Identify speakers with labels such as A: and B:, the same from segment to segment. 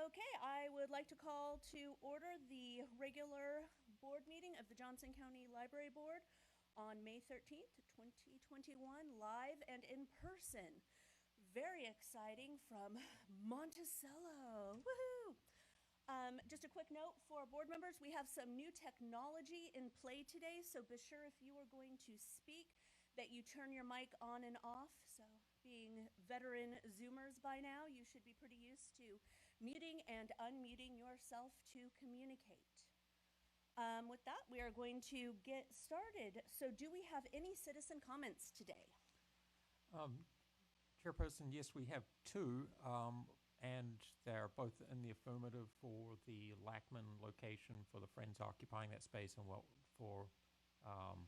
A: Okay, I would like to call to order the regular board meeting of the Johnson County Library Board on May 13th, 2021, live and in person. Very exciting from Monticello. Woohoo! Just a quick note for board members, we have some new technology in play today, so be sure if you are going to speak that you turn your mic on and off. So being veteran Zoomers by now, you should be pretty used to muting and unmuting yourself to communicate. With that, we are going to get started. So do we have any citizen comments today?
B: Chairperson, yes, we have two, and they're both in the affirmative for the Lackman location for the Friends occupying that space, and for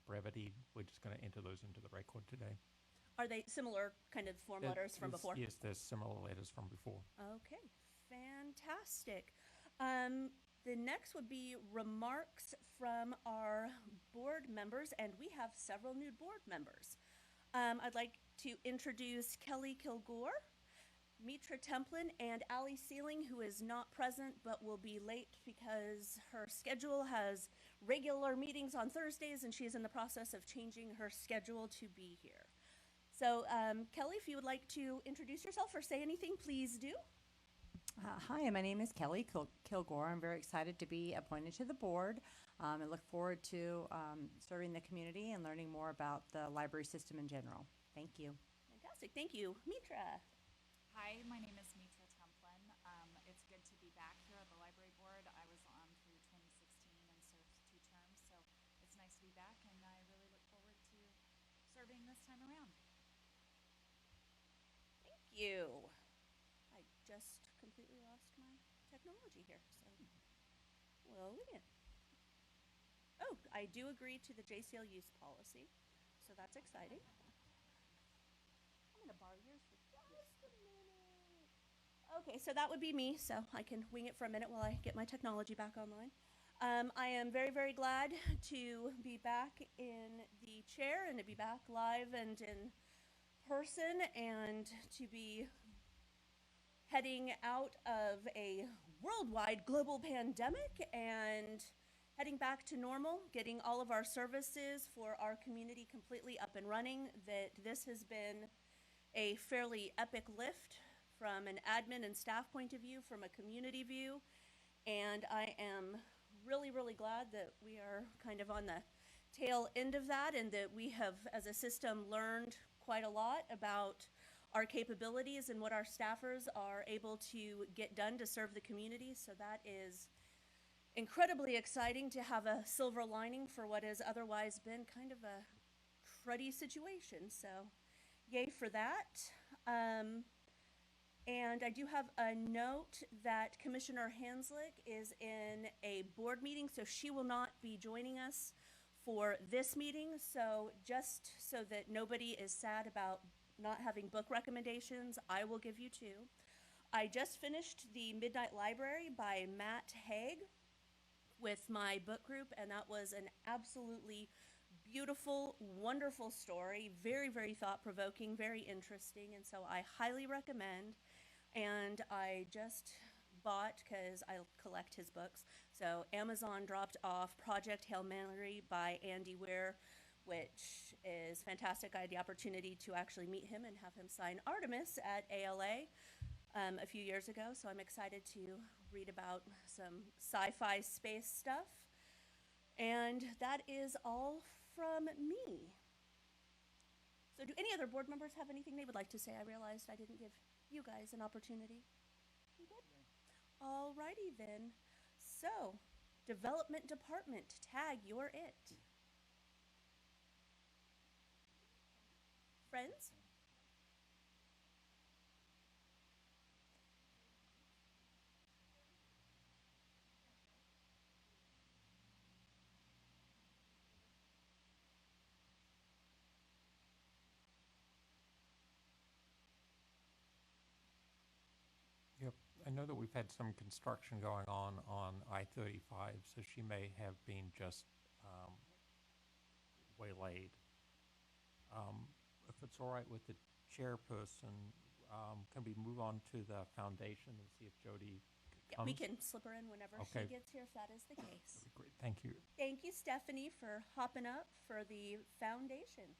B: brevity, we're just going to enter those into the record today.
A: Are they similar kind of form letters from before?
B: Yes, there's similar letters from before.
A: Okay, fantastic. The next would be remarks from our board members, and we have several new board members. I'd like to introduce Kelly Kilgore, Mitra Templin, and Allie Sealing, who is not present but will be late because her schedule has regular meetings on Thursdays and she is in the process of changing her schedule to be here. So Kelly, if you would like to introduce yourself or say anything, please do.
C: Hi, my name is Kelly Kilgore. I'm very excited to be appointed to the board. I look forward to serving the community and learning more about the library system in general. Thank you.
A: Fantastic. Thank you. Mitra.
D: Hi, my name is Mitra Templin. It's good to be back here at the library board. I was on through 2016 and served 2 terms, so it's nice to be back, and I really look forward to serving this time around.
A: Thank you. I just completely lost my technology here, so we'll leave it. Oh, I do agree to the JCL use policy, so that's exciting. I'm going to borrow yours for just a minute. Okay, so that would be me, so I can wing it for a minute while I get my technology back online. I am very, very glad to be back in the chair and to be back live and in person and to be heading out of a worldwide global pandemic and heading back to normal, getting all of our services for our community completely up and running. That this has been a fairly epic lift from an admin and staff point of view, from a community view, and I am really, really glad that we are kind of on the tail end of that and that we have, as a system, learned quite a lot about our capabilities and what our staffers are able to get done to serve the community. So that is incredibly exciting to have a silver lining for what has otherwise been kind of a cruddy situation. So yay for that. And I do have a note that Commissioner Hanslick is in a board meeting, so she will not be joining us for this meeting. So just so that nobody is sad about not having book recommendations, I will give you 2. I just finished The Midnight Library by Matt Haig with my book group, and that was an absolutely beautiful, wonderful story, very, very thought-provoking, very interesting, and so I highly recommend. And I just bought, because I collect his books, so Amazon dropped off Project Hail Mary by Andy Weir, which is fantastic. I had the opportunity to actually meet him and have him sign Artemis at ALA a few years ago, so I'm excited to read about some sci-fi space stuff. And that is all from me. So do any other board members have anything they would like to say? I realized I didn't give you guys an opportunity. You good? All righty then. So, Development Department, Tag, you're it. Friends?
B: Yep, I know that we've had some construction going on I-35, so she may have been just waylaid. If it's all right with the chairperson, can we move on to the foundation and see if Jody
A: Yeah, we
B: comes?
A: can slip her in whenever
B: Okay.
A: she gets here, if that is the case.
B: That'd be great. Thank you.
A: Thank you, Stephanie, for hopping up for the foundation.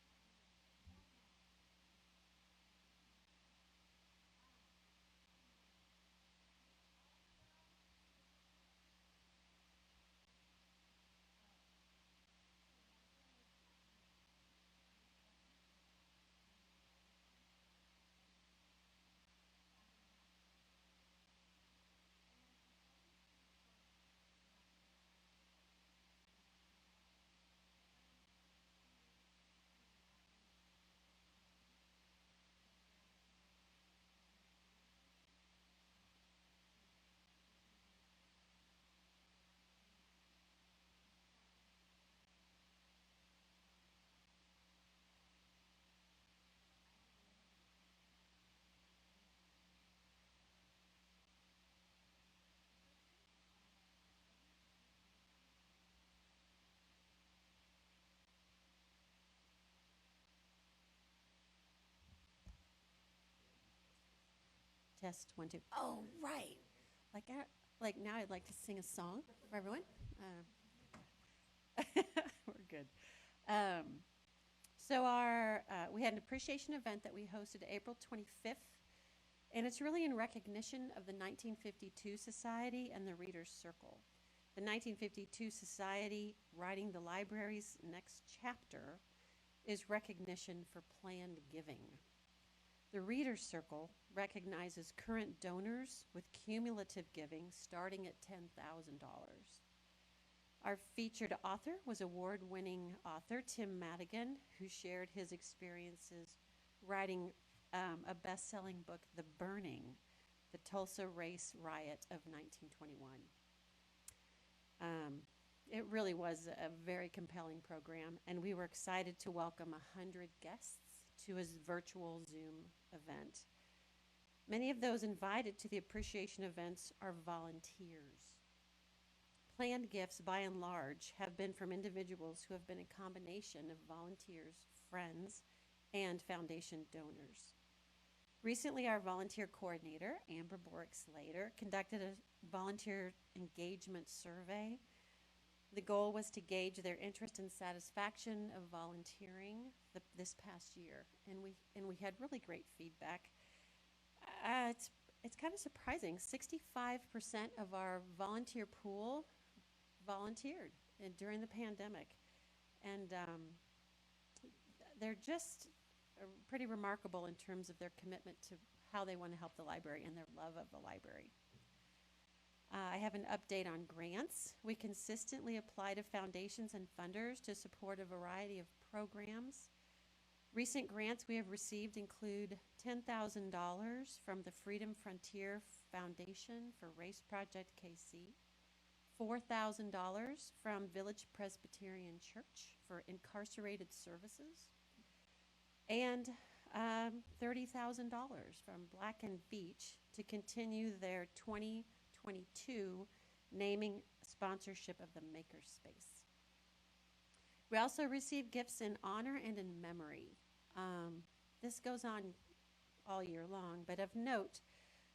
E: Test 1 2. Oh, right. Like now, I'd like to sing a song for everyone. We're good. So we had an appreciation event that we hosted April 25th, and it's really in recognition of the 1952 Society and the Reader's Circle. The 1952 Society, writing the library's next chapter, is recognition for planned giving. The Reader's Circle recognizes current donors with cumulative giving starting at $10,000. Our featured author was award-winning author Tim Madigan, who shared his experiences writing a best-selling book, The Burning, the Tulsa Race Riot of 1921. It really was a very compelling program, and we were excited to welcome 100 guests to his virtual Zoom event. Many of those invited to the appreciation events are volunteers. Planned gifts, by and large, have been from individuals who have been a combination of volunteers, friends, and foundation donors. Recently, our volunteer coordinator, Amber Borick-Slater, conducted a volunteer engagement survey. The goal was to gauge their interest and satisfaction of volunteering this past year, and we had really great feedback. It's kind of surprising. 65% of our volunteer pool volunteered during the pandemic, and they're just pretty remarkable in terms of their commitment to how they want to help the library and their love of the library. I have an update on grants. We consistently apply to foundations and funders to support a variety of programs. Recent grants we have received include $10,000 from the Freedom Frontier Foundation for Race Project KC, $4,000 from Village Presbyterian Church for incarcerated services, and $30,000 from Black and Beach to continue their 2022 naming sponsorship of the Makerspace. We also received gifts in honor and in memory. This goes on all year long, but of note,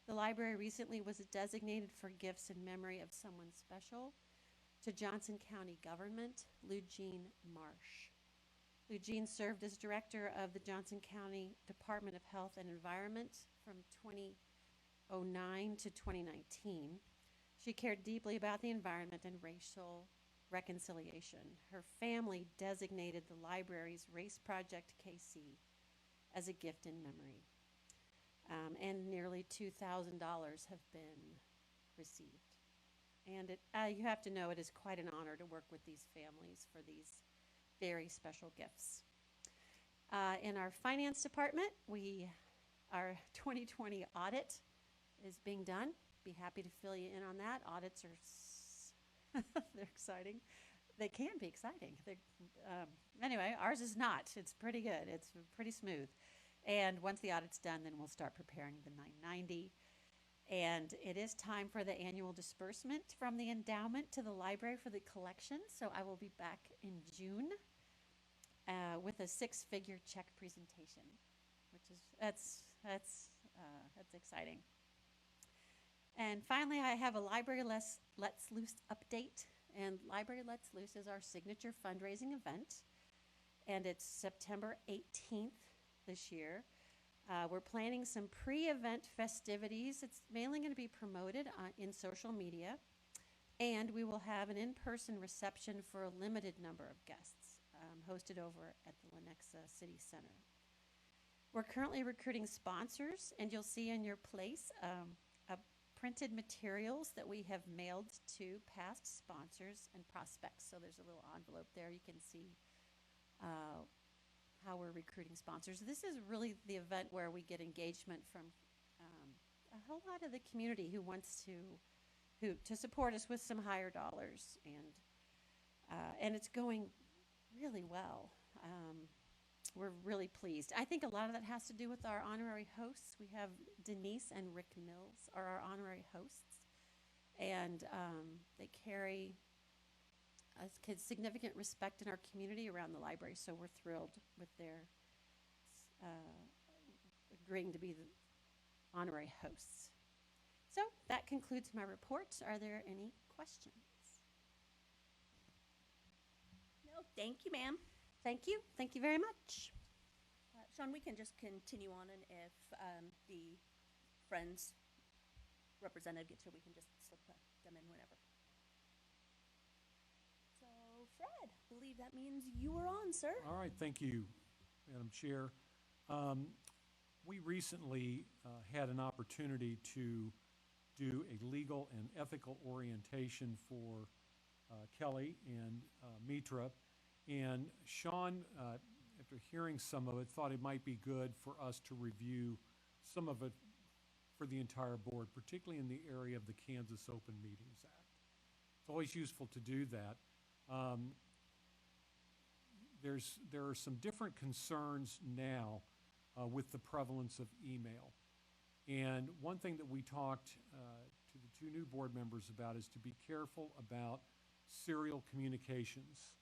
E: the library recently was designated for gifts in memory of someone special to Johnson County government, Eugene Marsh. Eugene served as director of the Johnson County Department of Health and Environment from 2009 to 2019. She cared deeply about the environment and racial reconciliation. Her family designated the library's Race Project KC as a gift in memory. And nearly $2,000 have been received. And you have to know it is quite an honor to work with these families for these very special gifts. In our finance department, our 2020 audit is being done. Be happy to fill you in on that. Audits are they're exciting. They can be exciting. Anyway, ours is not. It's pretty good. It's pretty smooth. And once the audit's done, then we'll start preparing the 990. And it is time for the annual disbursement from the endowment to the library for the collection. So I will be back in June with a 6-figure check presentation, which is that's exciting. And finally, I have a Library Let's Loose update. And Library Let's Loose is our signature fundraising event. And it's September 18th this year. We're planning some pre-event festivities. It's mainly going to be promoted in social media. And we will have an in-person reception for a limited number of guests, hosted over at the Lenexa City Center. We're currently recruiting sponsors, and you'll see in your place printed materials that we have mailed to past sponsors and prospects. So there's a little envelope there. You can see how we're recruiting sponsors. This is really the event where we get engagement from a whole lot of the community who wants to support us with some higher dollars, and it's going really well. We're really pleased. I think a lot of that has to do with our honorary hosts. We have Denise and Rick Mills are our honorary hosts, and they carry a significant respect in our community around the library, so we're thrilled with their agreeing to be the honorary hosts. So that concludes my report. Are there any questions?
A: No, thank you, ma'am.
E: Thank you. Thank you very much.
A: Sean, we can just continue on, and if the Friends representative gets here, we can just slip them in whenever. So, Fred, I believe that means you are on, sir.
F: All right, thank you, Madam Chair. We recently had an opportunity to do a legal and ethical orientation for Kelly and Mitra. And Sean, after hearing some of it, thought it might be good for us to review some of it for the entire board, particularly in the area of the Kansas Open Meetings Act. It's always useful to do that. There are some different concerns now with the prevalence of email. And one thing that we talked to the two new board members about is to be careful about serial communications.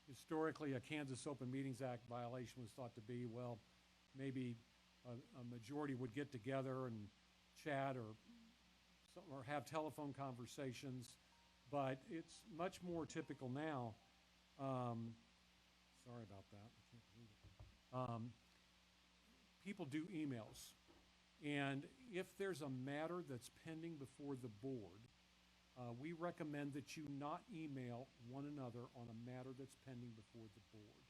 F: Historically, a Kansas Open Meetings Act violation was thought to be, well, maybe a majority would get together and chat or have telephone conversations, but it's much more typical now. Sorry about that. I can't believe it. People do emails, and if there's a matter that's pending before the board, we recommend that you not email one another on a matter that's pending before the board.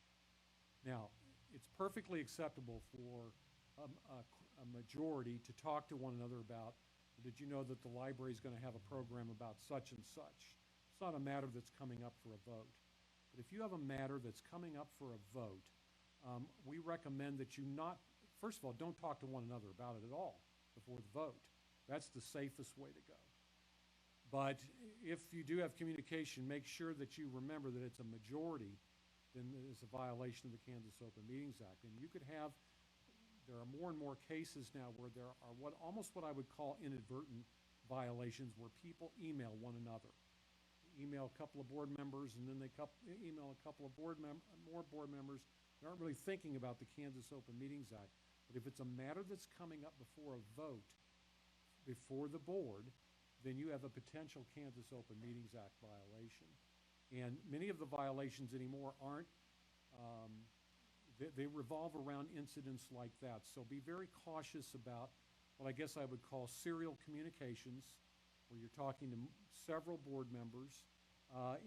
F: Now, it's perfectly acceptable for a majority to talk to one another about, did you know that the library is going to have a program about such and such? It's not a matter that's coming up for a vote. But if you have a matter that's coming up for a vote, we recommend that you not, first of all, don't talk to one another about it at all before the vote. That's the safest way to go. But if you do have communication, make sure that you remember that it's a majority, then it's a violation of the Kansas Open Meetings Act. And you could have, there are more and more cases now where there are almost what I would call inadvertent violations where people email one another. Email a couple of board members, and then they email a couple of more board members. They aren't really thinking about the Kansas Open Meetings Act. But if it's a matter that's coming up before a vote, before the board, then you have a potential Kansas Open Meetings Act violation. And many of the violations anymore aren't, they revolve around incidents like that. So be very cautious about what I guess I would call serial communications, where you're talking to several board members,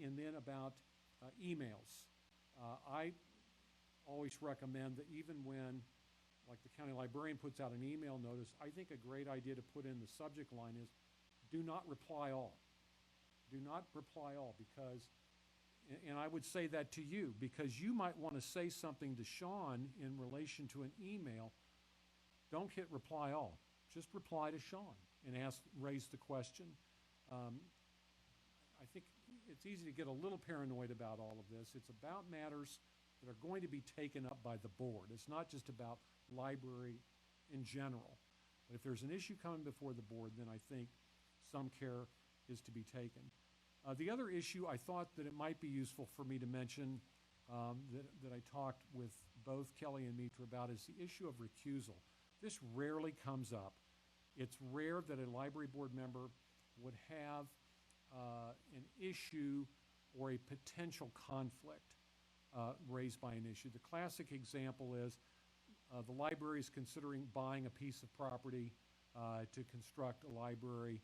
F: and then about emails. I always recommend that even when, like the county librarian puts out an email notice, I think a great idea to put in the subject line is, do not reply all. Do not reply all, because, and I would say that to you, because you might want to say something to Sean in relation to an email. Don't hit reply all. Just reply to Sean and raise the question. I think it's easy to get a little paranoid about all of this. It's about matters that are going to be taken up by the board. It's not just about library in general. But if there's an issue coming before the board, then I think some care is to be taken. The other issue I thought that it might be useful for me to mention that I talked with both Kelly and Mitra about is the issue of recusal. This rarely comes up, It's rare that a library board member would have an issue or a potential conflict raised by an issue. The classic example is the library is considering buying a piece of property to construct a library.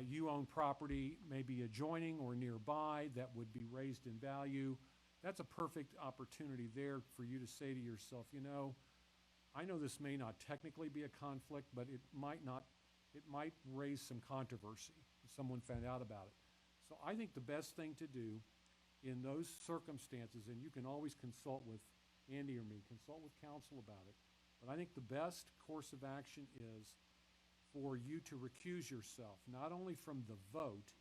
F: You own property maybe adjoining or nearby that would be raised in value. That's a perfect opportunity there for you to say to yourself, you know, I know this may not technically be a conflict, but it might raise some controversy if someone found out about it. So I think the best thing to do in those circumstances, and you can always consult with Andy or me, consult with counsel about it, but I think the best course of action is for you to recuse yourself, not only from the vote,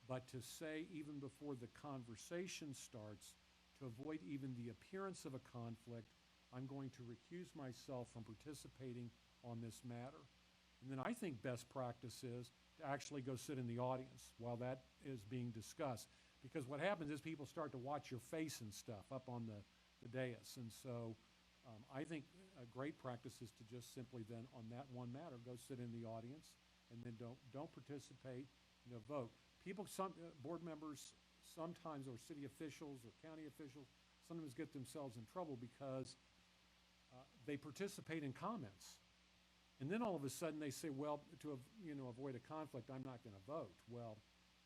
F: but to say even before the conversation starts, to avoid even the appearance of a conflict, I'm going to recuse myself from participating on this matter. And then I think best practice is to actually go sit in the audience while that is being discussed. Because what happens is people start to watch your face and stuff up on the dais. And so I think a great practice is to just simply then, on that one matter, go sit in the audience and then don't participate, vote. Board members sometimes, or city officials or county officials, sometimes get themselves in trouble because they participate in comments. And then all of a sudden they say, well, to avoid a conflict, I'm not going to vote. Well,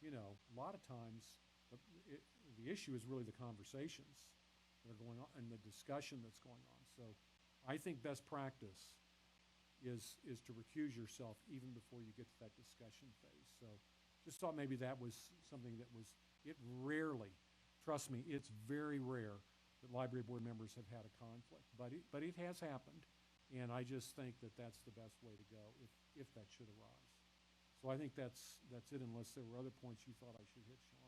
F: a lot of times the issue is really the conversations that are going on and the discussion that's going on. So I think best practice is to recuse yourself even before you get to that discussion phase. So just thought maybe that was something that was, it rarely, trust me, it's very rare that library board members have had a conflict, but it has happened. And I just think that that's the best way to go if that should arise. So I think that's it, unless there were other points you thought I should hit, Sean.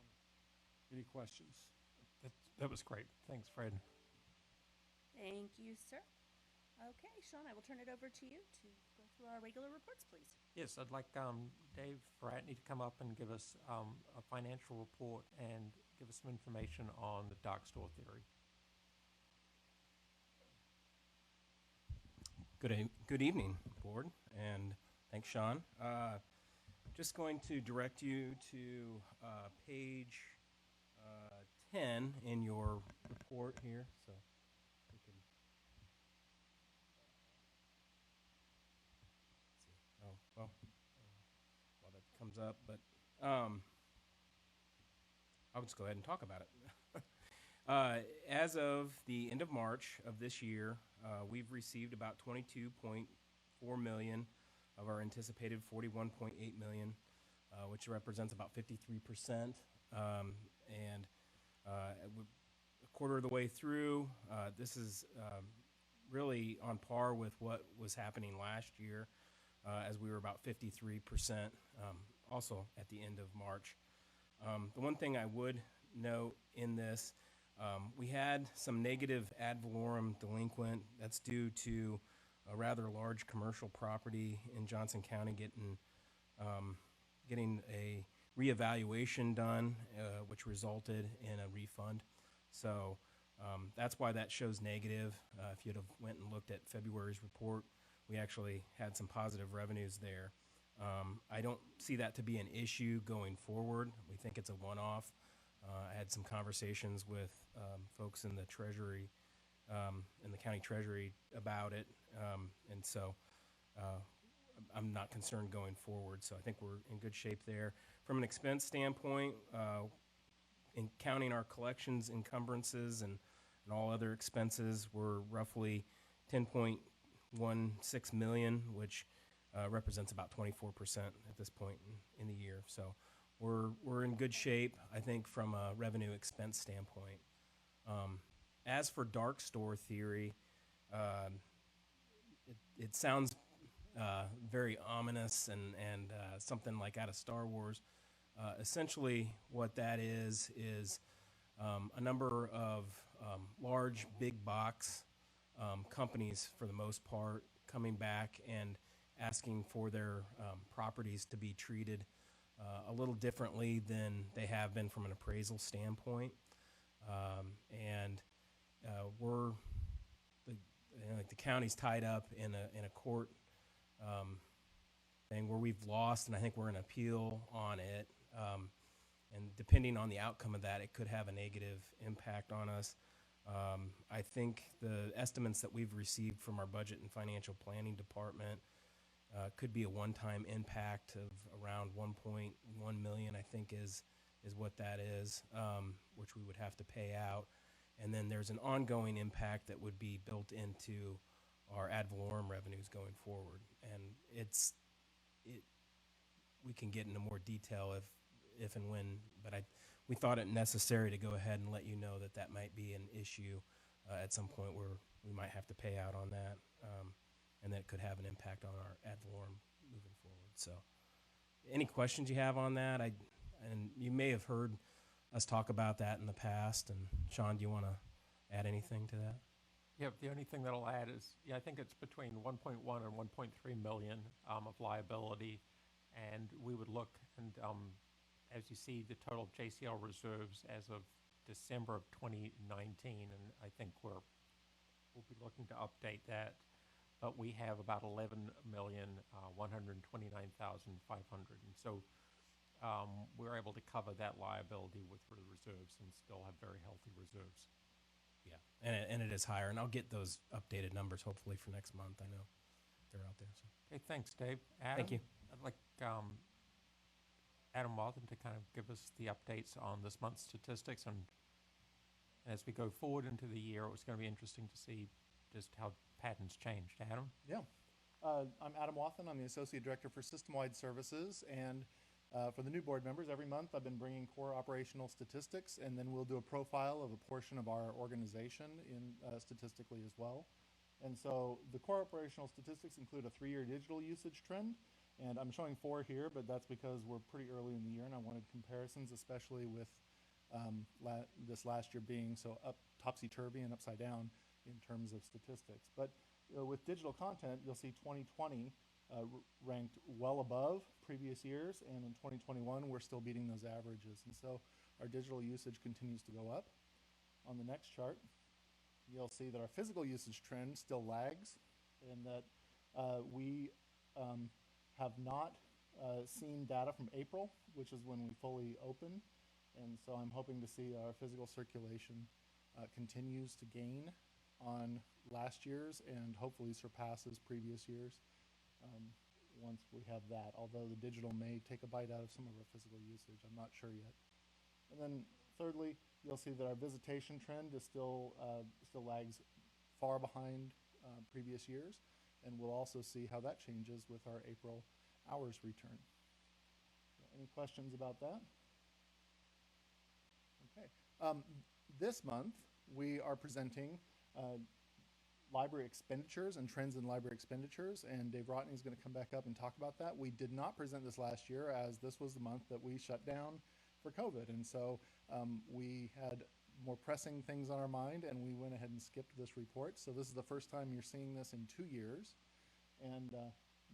F: Any questions?
B: That was great. Thanks, Fred.
A: Thank you, sir. Okay, Sean, I will turn it over to you to go through our regular reports, please.
B: Yes, I'd like Dave Ratney to come up and give us a financial report and give us some information on the dark store theory.
G: Good evening, board, and thanks, Sean. Just going to direct you to page 10 in your report here. So we can see. Oh, well, while that comes up, but I'll just go ahead and talk about it. As of the end of March of this year, we've received about $22.4 million of our anticipated $41.8 million, which represents about 53%. And a quarter of the way through, this is really on par with what was happening last year, as we were about 53%, also at the end of March. The one thing I would note in this, we had some negative ad valorem delinquent. That's due to a rather large commercial property in Johnson County getting a reevaluation done, which resulted in a refund. So that's why that shows negative. If you'd have went and looked at February's report, we actually had some positive revenues there. I don't see that to be an issue going forward. We think it's a one-off. I had some conversations with folks in the Treasury, in the county Treasury about it, and so I'm not concerned going forward. So I think we're in good shape there. From an expense standpoint, in counting our collections, encumbrances, and all other expenses, we're roughly $10.16 million, which represents about 24% at this point in the year. So we're in good shape, I think, from a revenue expense standpoint. As for dark store theory, it sounds very ominous and something like out of Star Wars. Essentially, what that is a number of large, big box companies, for the most part, coming back and asking for their properties to be treated a little differently than they have been from an appraisal standpoint. The county's tied up in a court thing where we've lost, and I think we're in appeal on it. And depending on the outcome of that, it could have a negative impact on us. I think the estimates that we've received from our budget and financial planning department could be a one-time impact of around 1.1 million, I think is what that is, which we would have to pay out. And then there's an ongoing impact that would be built into our ad valorem revenues going forward. And we can get into more detail if and when, but we thought it necessary to go ahead and let you know that might be an issue at some point where we might have to pay out on that, and that it could have an impact on our ad valorem moving forward. So any questions you have on that? And you may have heard us talk about that in the past. And Sean, do you want to add anything to that?
B: Yeah, the only thing that I'll add is, I think it's between 1.1 and 1.3 million of liability, and we would look and as you see the total JCL reserves as of December of 2019, and I think we'll be looking to update that, but we have about 11,129,500, and so we're able to cover that liability with the reserves and still have very healthy reserves.
G: Yeah, and it is higher, and I'll get those updated numbers hopefully for next month. I know they're out there. So.
B: Okay, thanks, Dave. Adam,
G: Thank you.
B: I'd like Adam Wathen to kind of give us the updates on this month's statistics, and as we go forward into the year, it's going to be interesting to see just how patterns changed. Adam?
H: Yeah. I'm Adam Wathen. I'm the Associate Director for System-Wide Services, and for the new board members, every month I've been bringing core operational statistics, and then we'll do a profile of a portion of our organization statistically as well. And so the core operational statistics include a 3-year digital usage trend, and I'm showing 4 here, but that's because we're pretty early in the year, and I wanted comparisons, especially with this last year being so topsy-turvy and upside down in terms of statistics. But with digital content, you'll see 2020 ranked well above previous years, and in 2021 we're still beating those averages, and so our digital usage continues to go up. On the next chart, you'll see that our physical usage trend still lags, and that we have not seen data from April, which is when we fully open, and so I'm hoping to see our physical circulation continues to gain on last year's and hopefully surpasses previous years once we have that, although the digital may take a bite out of some of our physical usage. I'm not sure yet. And then thirdly, you'll see that our visitation trend is still lags far behind previous years, and we'll also see how that changes with our April hours return. Any questions about that? Okay. This month, we are presenting library expenditures and trends in library expenditures, and Dave Rotney is going to come back up and talk about that. We did not present this last year, as this was the month that we shut down for COVID, and so we had more pressing things on our mind, and we went ahead and skipped this report. So this is the first time you're seeing this in 2 years, and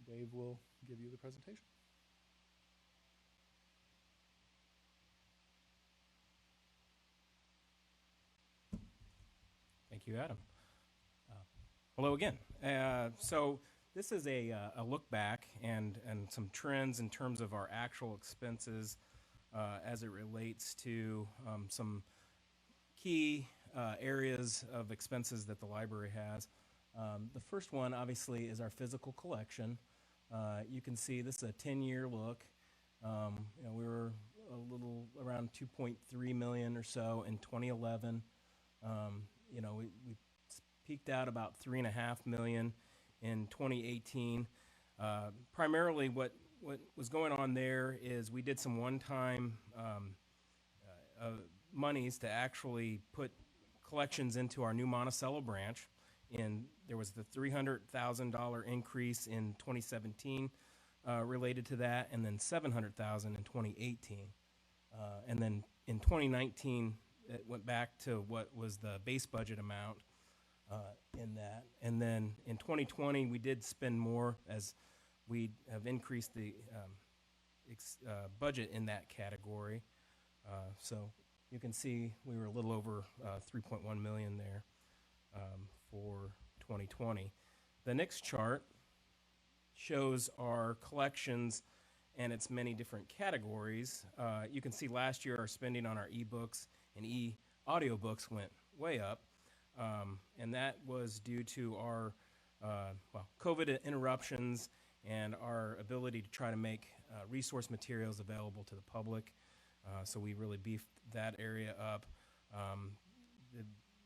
H: Dave will give you the presentation.
G: Thank you, Adam. Hello again. So this is a look back and some trends in terms of our actual expenses as it relates to some key areas of expenses that the library has. The first one, obviously, is our physical collection. You can see this is a 10-year look. We were a little around 2.3 million or so in 2011. We peaked out about 3.5 million in 2018. Primarily, what was going on there is we did some one-time monies to actually put collections into our new Monticello branch, and there was the $300,000 increase in 2017 related to that, and then $700,000 in 2018, and then in 2019 it went back to what was the base budget amount in that. And then in 2020, we did spend more as we have increased the budget in that category. So you can see we were a little over 3.1 million there for 2020. The next chart shows our collections and its many different categories. You can see last year our spending on our ebooks and audiobooks went way up, and that was due to our COVID interruptions and our ability to try to make resource materials available to the public. So we really beefed that area up.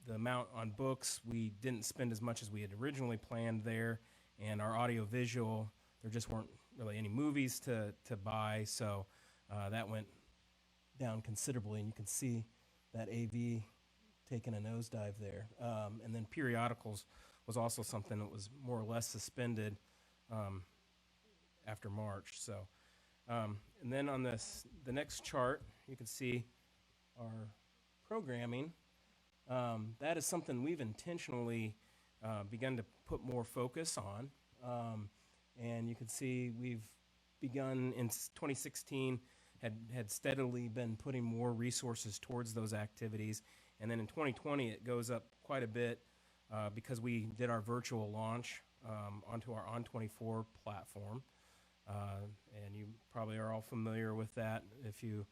G: The amount on books, we didn't spend as much as we had originally planned there, and our audio-visual, there just weren't really any movies to buy, so that went down considerably, and you can see that AV taking a nosedive there. And then periodicals was also something that was more or less suspended after March. So, and then on the next chart, you can see our programming. That is something we've intentionally begun to put more focus on. And you can see we've begun in 2016, had steadily been putting more resources towards those activities. And then in 2020, it goes up quite a bit because we did our virtual launch onto our On24 platform. And you probably are all familiar with that if you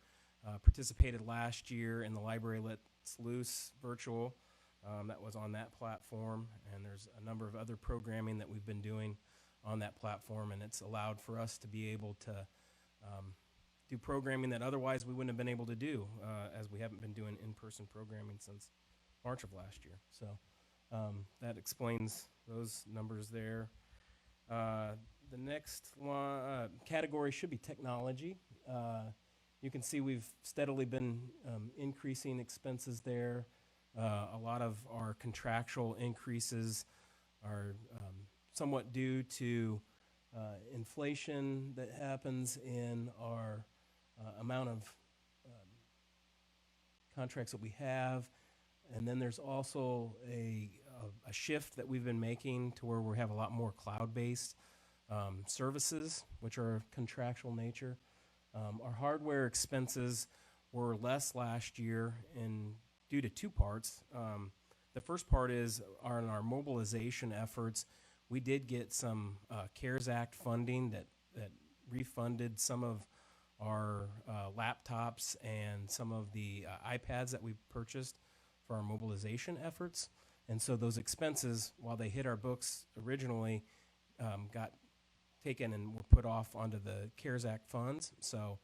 G: participated last year in the Library Let's Loose virtual. That was on that platform, and there's a number of other programming that we've been doing on that platform, and it's allowed for us to be able to do programming that otherwise we wouldn't have been able to do, as we haven't been doing in-person programming since March of last year. So that explains those numbers there. The next category should be technology. You can see we've steadily been increasing expenses there. A lot of our contractual increases are somewhat due to inflation that happens in our amount of contracts that we have. And then there's also a shift that we've been making to where we have a lot more cloud-based services, which are of contractual nature. Our hardware expenses were less last year due to two parts. The first part is on our mobilization efforts. We did get some CARES Act funding that refunded some of our laptops and some of the iPads that we purchased for our mobilization efforts. And so those expenses, while they hit our books originally, got taken and were put off onto the CARES Act funds. So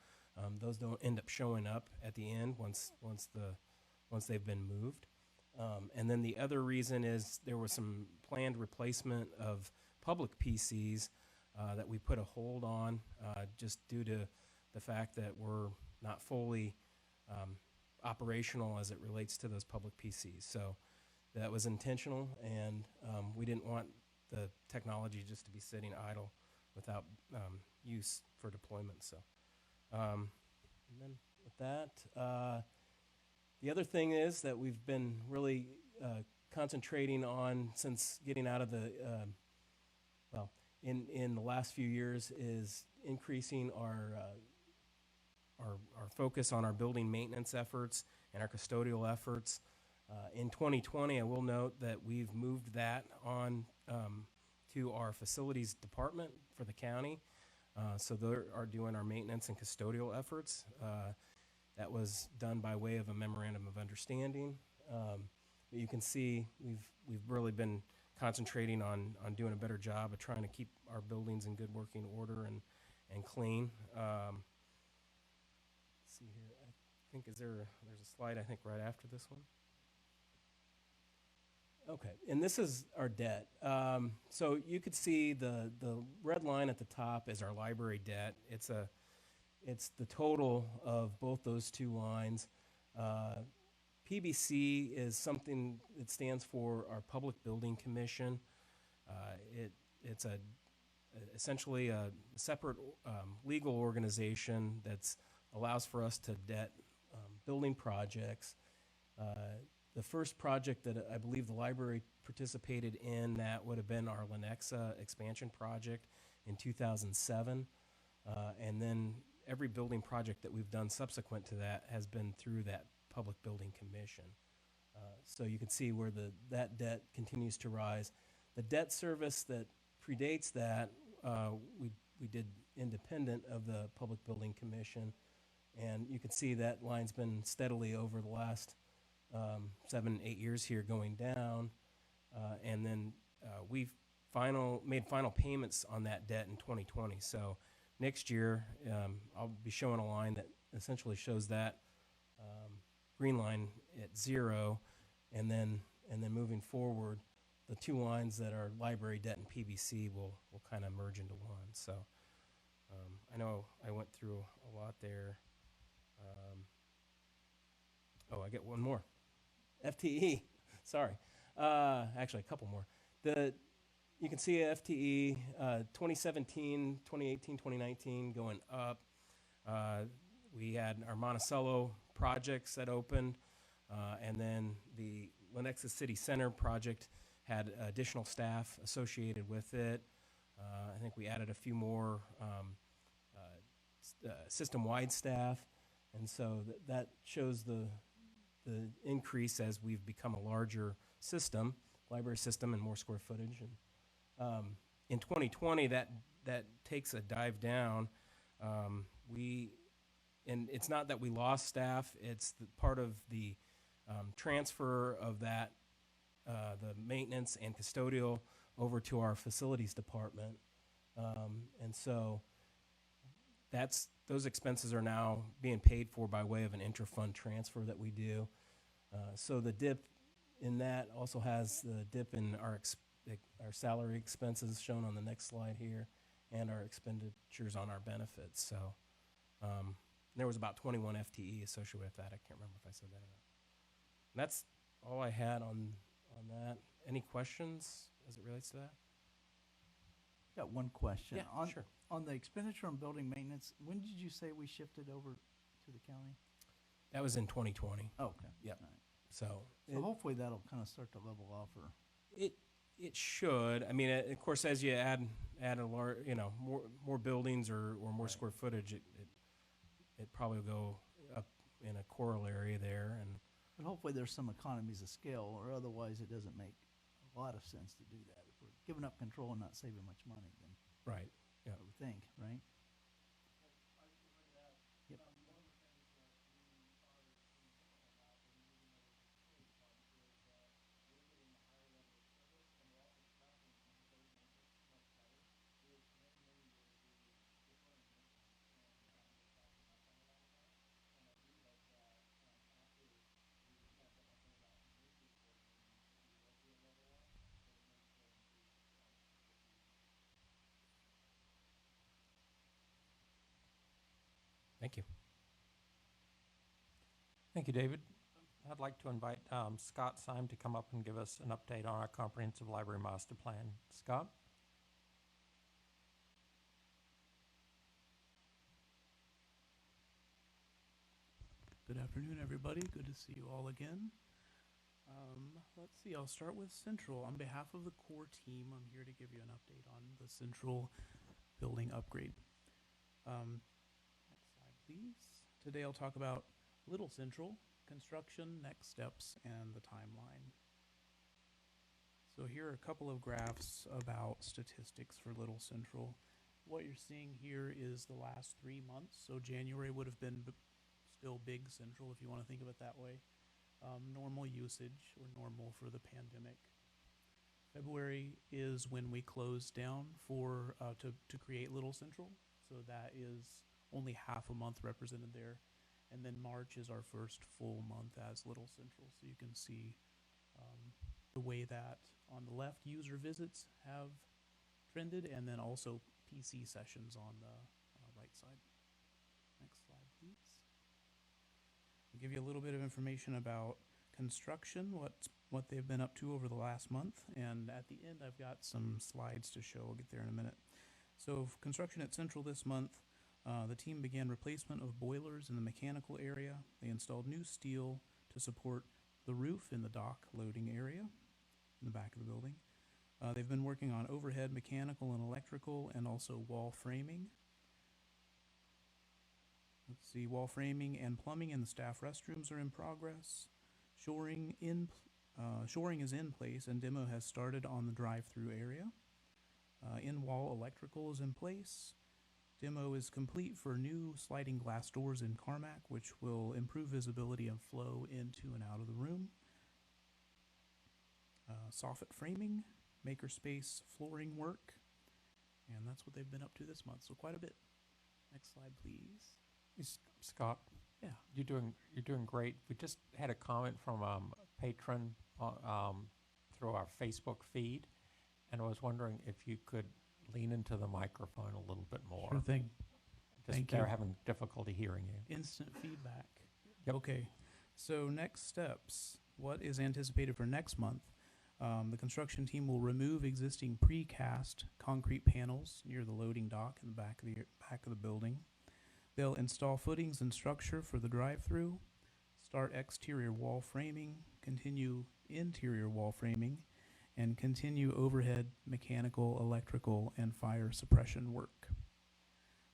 G: those don't end up showing up at the end once they've been moved. And then the other reason is there was some planned replacement of public PCs that we put a hold on just due to the fact that we're not fully operational as it relates to those public PCs. So that was intentional, and we didn't want the technology just to be sitting idle without use for deployment. So, and then with that, the other thing is that we've been really concentrating on since getting out of the, in the last few years is increasing our focus on our building maintenance efforts and our custodial efforts. In 2020, I will note that we've moved that on to our facilities department for the county. So they are doing our maintenance and custodial efforts. That was done by way of a memorandum of understanding. But you can see we've really been concentrating on doing a better job of trying to keep our buildings in good working order and clean. Let's see here. I think there's a slide I think right after this one. Okay, and this is our debt. So you could see the red line at the top is our library debt. It's the total of both those two lines. PBC is something that stands for our Public Building Commission. It's essentially a separate legal organization that allows for us to debt building projects. The first project that I believe the library participated in, that would have been our Lenexa expansion project in 2007. And then every building project that we've done subsequent to that has been through that Public Building Commission. So you can see where that debt continues to rise. The debt service that predates that we did independent of the Public Building Commission. And you can see that line's been steadily over the last 7, 8 years here going down. And then we've made final payments on that debt in 2020. So next year, I'll be showing a line that essentially shows that green line at 0, and then moving forward, the two lines that are library debt and PBC will kind of merge into one. So I know I went through a lot there. I get one more. FTE, sorry. Actually, a couple more. You can see FTE 2017, 2018, 2019 going up. We had our Monticello projects that opened, and then the Lenexa City Center project had additional staff associated with it. I think we added a few more system-wide staff, and so that shows the increase as we've become a larger system, library system, and more square footage. And in 2020, that takes a dive down. And it's not that we lost staff; it's part of the transfer of that, the maintenance and custodial over to our facilities department, and so those expenses are now being paid for by way of an inter-fund transfer that we do. So the dip in that also has the dip in our salary expenses shown on the next slide here, and our expenditures on our benefits. So there was about 21 FTE associated with that. I can't remember if I said that or not. And that's all I had on that. Any questions as it relates to that?
I: Got one question.
G: Yeah, sure.
I: On the expenditure on building maintenance, when did you say we shifted over to the county?
G: That was in 2020.
I: Oh, okay.
G: Yep.
I: All right.
G: So
I: So hopefully that'll kind of start to level off, or
G: it should. I mean, of course, as you add a large, more buildings or more
I: Right.
G: square footage, it probably will go up in a corollary there. And
I: but hopefully there's some economies of scale, or otherwise it doesn't make a lot of sense to do that. If we're giving up control and not saving much money, then
G: right. Yeah.
I: I would think, right? Yep.
G: Thank you.
B: Thank you, David. I'd like to invite Scott Syme to come up and give us an update on our comprehensive library master plan. Scott?
J: Good afternoon, everybody. Good to see you all again. Let's see, I'll start with Central. On behalf of the core team, I'm here to give you an update on the Central building upgrade. Next slide, please. Today I'll talk about Little Central, construction, next steps, and the timeline. So here are a couple of graphs about statistics for Little Central. What you're seeing here is the last 3 months. So January would have been still Big Central, if you want to think of it that way. Normal usage, or normal for the pandemic. February is when we closed down for to create Little Central. So that is only half a month represented there. And then March is our first full month as Little Central. So you can see the way that on the left user visits have trended, and then also PC sessions on the right side. Next slide, please. I'll give you a little bit of information about construction, what they've been up to over the last month, and at the end I've got some slides to show. I'll get there in a minute. So construction at Central this month, the team began replacement of boilers in the mechanical area. They installed new steel to support the roof in the dock loading area in the back of the building. They've been working on overhead mechanical and electrical, and also wall framing. Let's see, wall framing and plumbing in the staff restrooms are in progress. Shoring is in place, and demo has started on the drive-through area. In-wall electrical is in place. Demo is complete for new sliding glass doors in Carmack, which will improve visibility and flow into and out of the room. Soffit framing, makerspace flooring work, and that's what they've been up to this month, so quite a bit. Next slide, please.
B: Scott,
J: Yeah.
B: you're doing great. We just had a comment from a patron through our Facebook feed, and I was wondering if you could lean into the microphone a little bit more.
J: Sure thing. Thank
B: They're
J: you.
B: having difficulty hearing you.
J: Instant feedback.
B: Yep.
J: Okay, so next steps. What is anticipated for next month? The construction team will remove existing precast concrete panels near the loading dock in the back of the building. They'll install footings and structure for the drive-through, start exterior wall framing, continue interior wall framing, and continue overhead mechanical, electrical, and fire suppression work.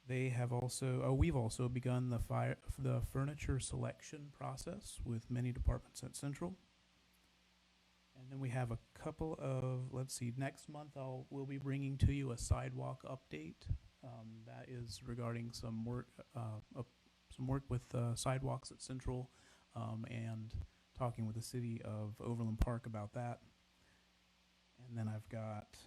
J: They have we've also begun the furniture selection process with many departments at Central. And then we have a couple of, next month we'll be bringing to you a sidewalk update. That is regarding some work with sidewalks at Central, and talking with the city of Overland Park about that. And then I've got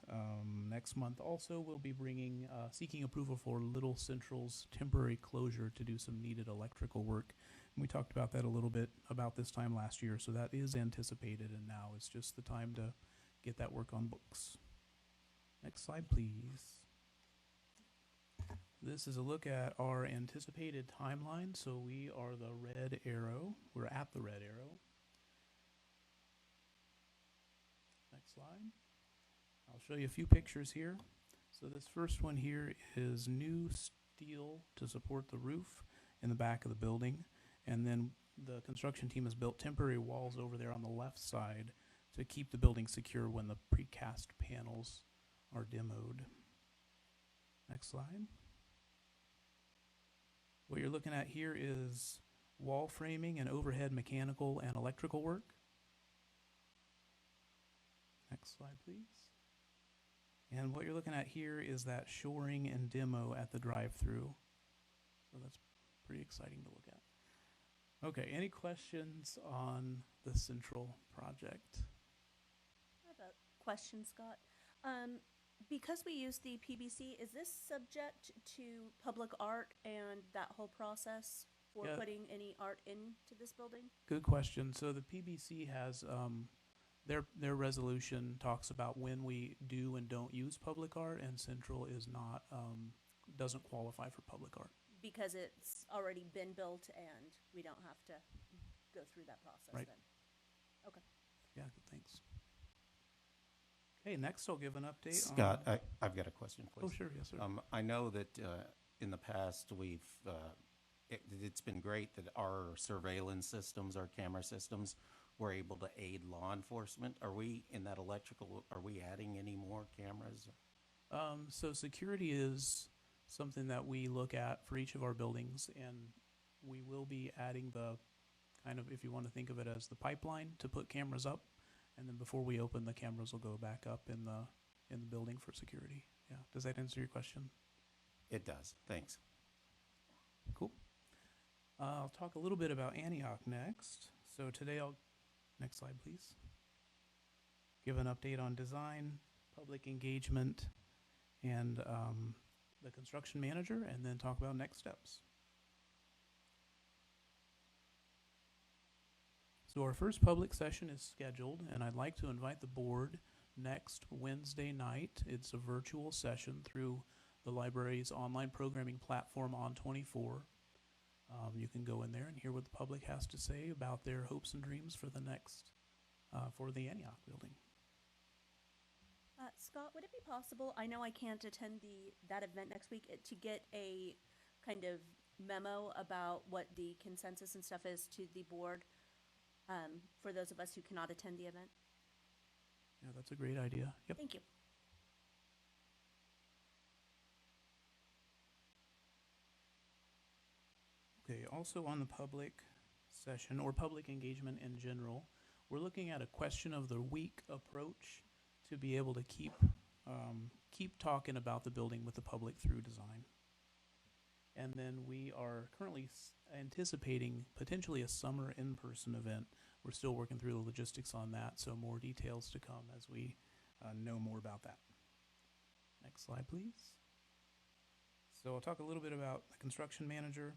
J: next month also we'll be bringing seeking approval for Little Central's temporary closure to do some needed electrical work. And we talked about that a little bit about this time last year, so that is anticipated, and now is just the time to get that work on books. Next slide, please. This is a look at our anticipated timeline. So we are the red arrow. We're at the red arrow. Next slide. I'll show you a few pictures here. So this first one here is new steel to support the roof in the back of the building. And then the construction team has built temporary walls over there on the left side to keep the building secure when the precast panels are demoed. Next slide. What you're looking at here is wall framing and overhead mechanical and electrical work. Next slide, please. And what you're looking at here is that shoring and demo at the drive-through. So that's pretty exciting to look at. Okay, any questions on the Central project?
A: I have a question, Scott. Because we use the PBC, is this subject to public art and that whole process for
J: Yeah.
A: putting any art into this building?
J: Good question. So the PBC has their resolution talks about when we do and don't use public art, and Central is not doesn't qualify for public art.
A: Because it's already been built and we don't have to go through that process
J: Right.
A: then? Okay.
J: Yeah, good, thanks. Okay, next I'll give an update
K: Scott,
J: on...
K: I've got a question, please.
J: Oh, sure, yes, sir.
K: I know that in the past, it's been great that our surveillance systems, our camera systems, were able to aid law enforcement. Are we, in that electrical, are we adding any more cameras?
J: So security is something that we look at for each of our buildings, and we will be adding the kind of, if you want to think of it as the pipeline to put cameras up, and then before we open, the cameras will go back up in the building for security. Yeah, does that answer your question?
K: It does, thanks.
J: Cool. I'll talk a little bit about Antioch next. So today next slide, please. Give an update on design, public engagement, and the construction manager, and then talk about next steps. So our first public session is scheduled, and I'd like to invite the board next Wednesday night. It's a virtual session through the library's online programming platform On24. You can go in there and hear what the public has to say about their hopes and dreams for the Antioch building.
A: Scott, would it be possible, I know I can't attend that event next week, to get a kind of memo about what the consensus and stuff is to the board for those of us who cannot attend the event?
J: Yeah, that's a great idea. Yep.
A: Thank you.
J: Okay, also on the public session or public engagement in general, we're looking at a question of the week approach to be able to keep keep talking about the building with the public through design. And then we are currently anticipating potentially a summer in-person event. We're still working through the logistics on that, so more details to come as we know more about that. Next slide, please. So I'll talk a little bit about the construction manager.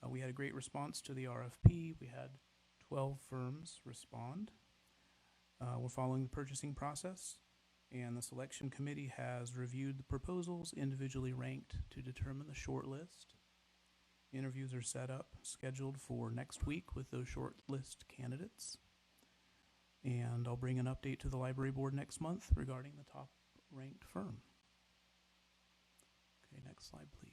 J: We had a great response to the RFP. We had 12 firms respond. We're following the purchasing process, and the selection committee has reviewed the proposals individually ranked to determine the short list. Interviews are set up, scheduled for next week with those short list candidates. And I'll bring an update to the library board next month regarding the top ranked firm. Okay, next slide, please.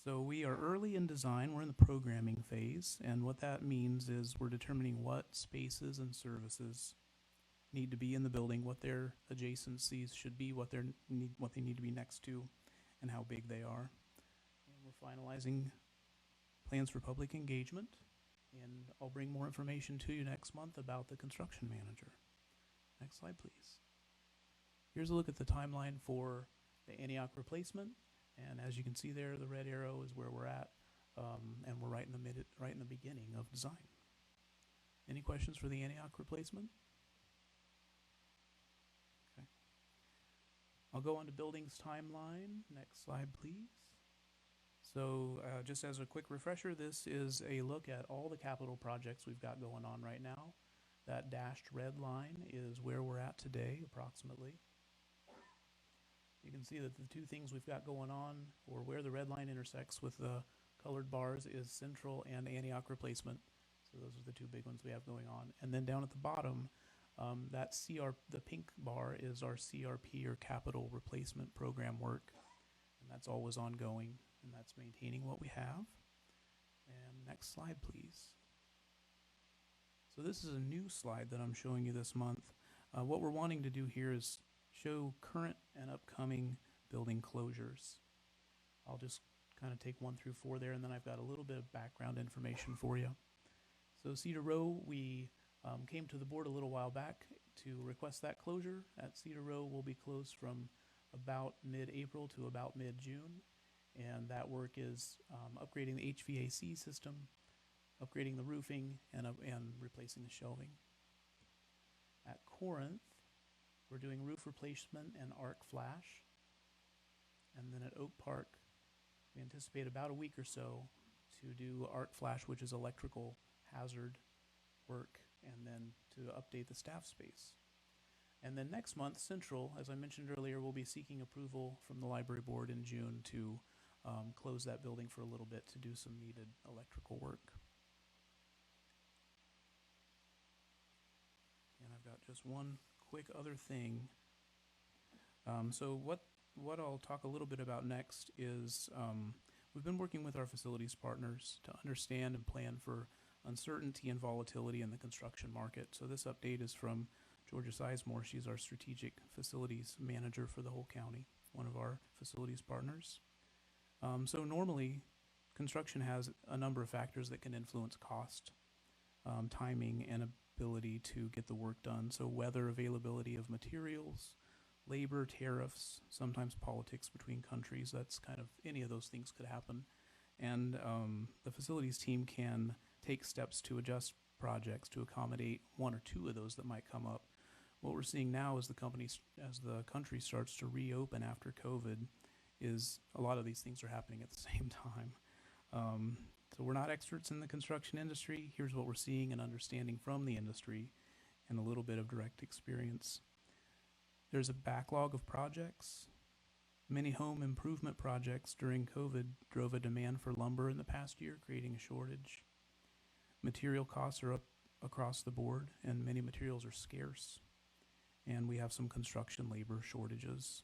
J: So we are early in design. We're in the programming phase, and what that means is we're determining what spaces and services need to be in the building, what their adjacencies should be, what they need to be next to, and how big they are. And we're finalizing plans for public engagement, and I'll bring more information to you next month about the construction manager. Next slide, please. Here's a look at the timeline for the Antioch replacement. And as you can see there, the red arrow is where we're at, and we're right in the beginning of design. Any questions for the Antioch replacement? Okay. I'll go on to buildings timeline. Next slide, please. So just as a quick refresher, this is a look at all the capital projects we've got going on right now. That dashed red line is where we're at today, approximately. You can see that the two things we've got going on, or where the red line intersects with the colored bars, is Central and Antioch replacement. So those are the two big ones we have going on. And then down at the bottom, the pink bar is our CRP, or capital replacement program work. And that's always ongoing, and that's maintaining what we have. And next slide, please. So this is a new slide that I'm showing you this month. What we're wanting to do here is show current and upcoming building closures. I'll just kind of take 1 through 4 there, and then I've got a little bit of background information for you. So Cedar Row, we came to the board a little while back to request that closure. At Cedar Row will be closed from about mid-April to about mid-June, and that work is upgrading the HVAC system, upgrading the roofing, and replacing the shelving. At Corinth, we're doing roof replacement and arc flash. And then at Oak Park, we anticipate about a week or so to do arc flash, which is electrical hazard work, and then to update the staff space. And then next month, Central, as I mentioned earlier, will be seeking approval from the library board in June to close that building for a little bit to do some needed electrical work. And I've got just one quick other thing. So what I'll talk a little bit about next is we've been working with our facilities partners to understand and plan for uncertainty and volatility in the construction market. So this update is from Georgia Sizemore. She's our strategic facilities manager for the whole county, one of our facilities partners. So normally, construction has a number of factors that can influence cost, timing, and ability to get the work done. So weather, availability of materials, labor, tariffs, sometimes politics between countries. That's kind of, any of those things could happen. And the facilities team can take steps to adjust projects to accommodate 1 or 2 of those that might come up. What we're seeing now as the country starts to reopen after COVID is a lot of these things are happening at the same time. So we're not experts in the construction industry. Here's what we're seeing and understanding from the industry and a little bit of direct experience. There's a backlog of projects. Many home improvement projects during COVID drove a demand for lumber in the past year, creating a shortage. Material costs are up across the board, and many materials are scarce. And we have some construction labor shortages.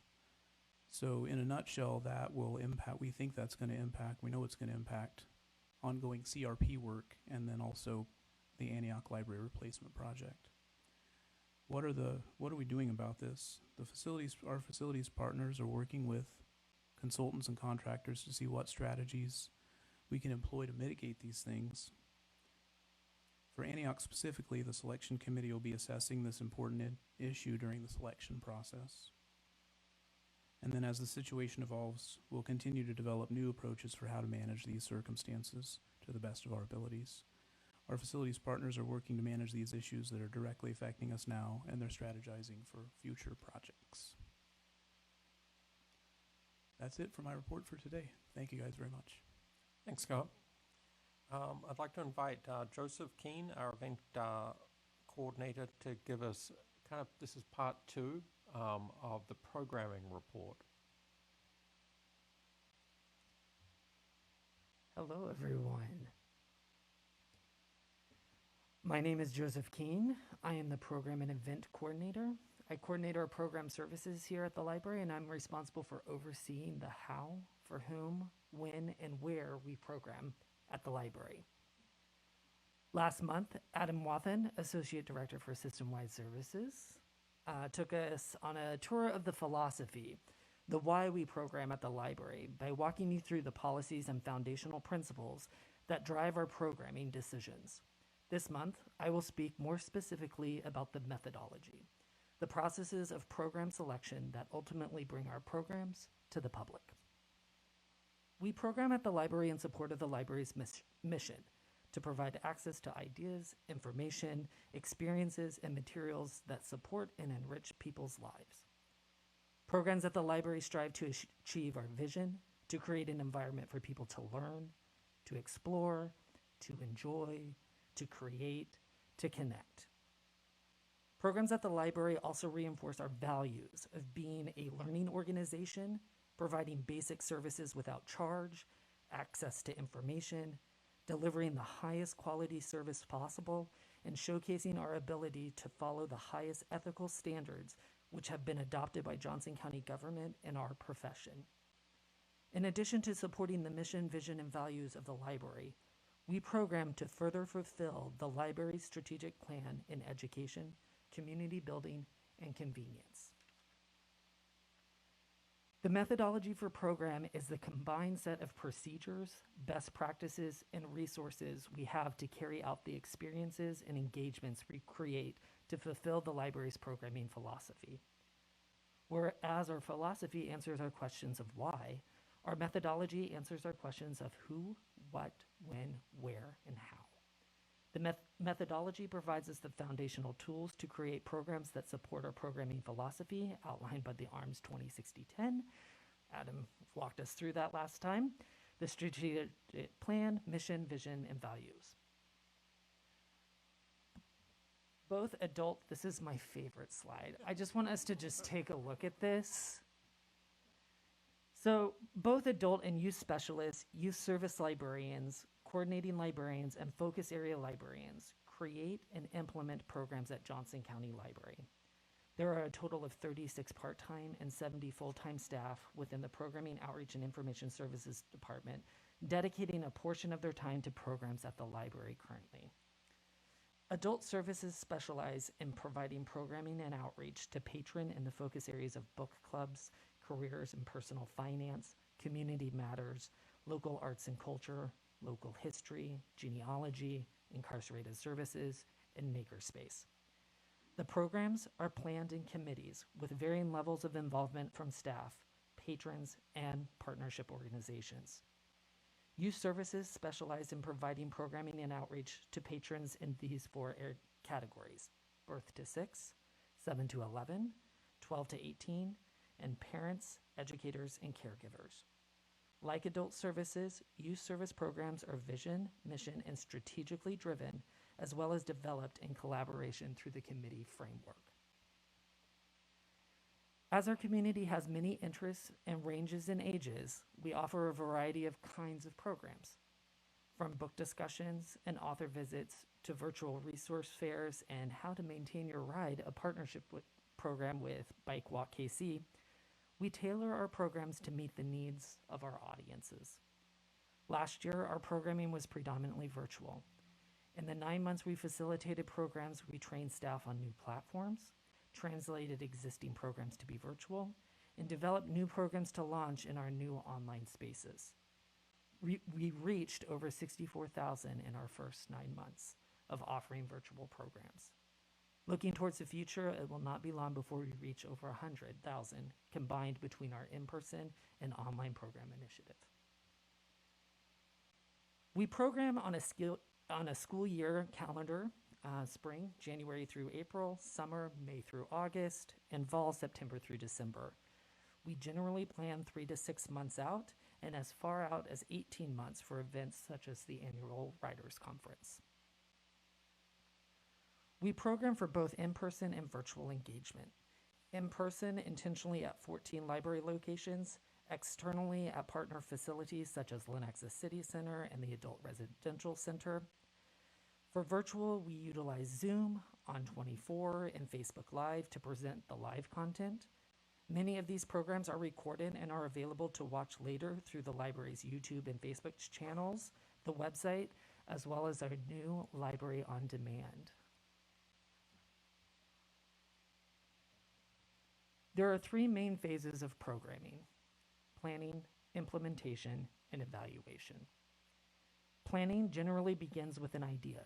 J: So in a nutshell, that will impact, we think that's going to impact, we know it's going to impact ongoing CRP work, and then also the Antioch Library Replacement Project. What are we doing about this? Our facilities partners are working with consultants and contractors to see what strategies we can employ to mitigate these things. For Antioch specifically, the selection committee will be assessing this important issue during the selection process. And then as the situation evolves, we'll continue to develop new approaches for how to manage these circumstances to the best of our abilities. Our facilities partners are working to manage these issues that are directly affecting us now, and they're strategizing for future projects. That's it for my report for today. Thank you guys very much.
B: Thanks, Scott. I'd like to invite Joseph Keene, our event coordinator, to give us this is part 2 of the programming report.
L: Hello, everyone. My name is Joseph Keene. I am the Program and Event Coordinator. I coordinate our program services here at the library, and I'm responsible for overseeing the how, for whom, when, and where we program at the library. Last month, Adam Wathen, Associate Director for System-Wide Services, took us on a tour of the philosophy, the why we program at the library, by walking you through the policies and foundational principles that drive our programming decisions. This month, I will speak more specifically about the methodology, the processes of program selection that ultimately bring our programs to the public. We program at the library in support of the library's mission to provide access to ideas, information, experiences, and materials that support and enrich people's lives. Programs at the library strive to achieve our vision, to create an environment for people to learn, to explore, to enjoy, to create, to connect. Programs at the library also reinforce our values of being a learning organization, providing basic services without charge, access to information, delivering the highest quality service possible, and showcasing our ability to follow the highest ethical standards which have been adopted by Johnson County government and our profession. In addition to supporting the mission, vision, and values of the library, we program to further fulfill the library's strategic plan in education, community building, and convenience. The methodology for program is the combined set of procedures, best practices, and resources we have to carry out the experiences and engagements we create to fulfill the library's programming philosophy. Whereas our philosophy answers our questions of why, our methodology answers our questions of who, what, when, where, and how. The methodology provides us the foundational tools to create programs that support our programming philosophy outlined by the ARMS 2060-10. Adam walked us through that last time. The strategic plan, mission, vision, and values. Both adult, this is my favorite slide. I just want us to just take a look at this. So both adult and youth specialists, youth service librarians, coordinating librarians, and focus area librarians create and implement programs at Johnson County Library. There are a total of 36 part-time and 70 full-time staff within the Programming, Outreach, and Information Services Department, dedicating a portion of their time to programs at the library currently. Adult services specialize in providing programming and outreach to patron in the focus areas of book clubs, careers and personal finance, community matters, local arts and culture, local history, genealogy, incarcerated services, and makerspace. The programs are planned in committees with varying levels of involvement from staff, patrons, and partnership organizations. Youth services specialize in providing programming and outreach to patrons in these 4 categories: birth to 6, 7 to 11, 12 to 18, and parents, educators, and caregivers. Like adult services, youth service programs are vision, mission, and strategically driven, as well as developed in collaboration through the committee framework. As our community has many interests and ranges in ages, we offer a variety of kinds of programs, from book discussions and author visits to virtual resource fairs and How to Maintain Your Ride, a partnership program with Bike Walk KC. We tailor our programs to meet the needs of our audiences. Last year, our programming was predominantly virtual. In the 9 months we facilitated programs, we trained staff on new platforms, translated existing programs to be virtual, and developed new programs to launch in our new online spaces. We reached over 64,000 in our first 9 months, of offering virtual programs. Looking towards the future, it will not be long before we reach over 100,000 combined between our in-person and online program initiative. We program on a school year calendar, spring, January through April, summer, May through August, and fall, September through December. We generally plan 3 to 6 months out and as far out as 18 months for events such as the annual Writers' Conference. We program for both in-person and virtual engagement. In person, intentionally at 14 library locations, externally at partner facilities such as Lenexa City Center and the Adult Residential Center. For virtual, we utilize Zoom, On24, and Facebook Live to present the live content. Many of these programs are recorded and are available to watch later through the library's YouTube and Facebook channels, the website, as well as our new Library on Demand. There are 3 main phases of programming: planning, implementation, and evaluation. Planning generally begins with an idea.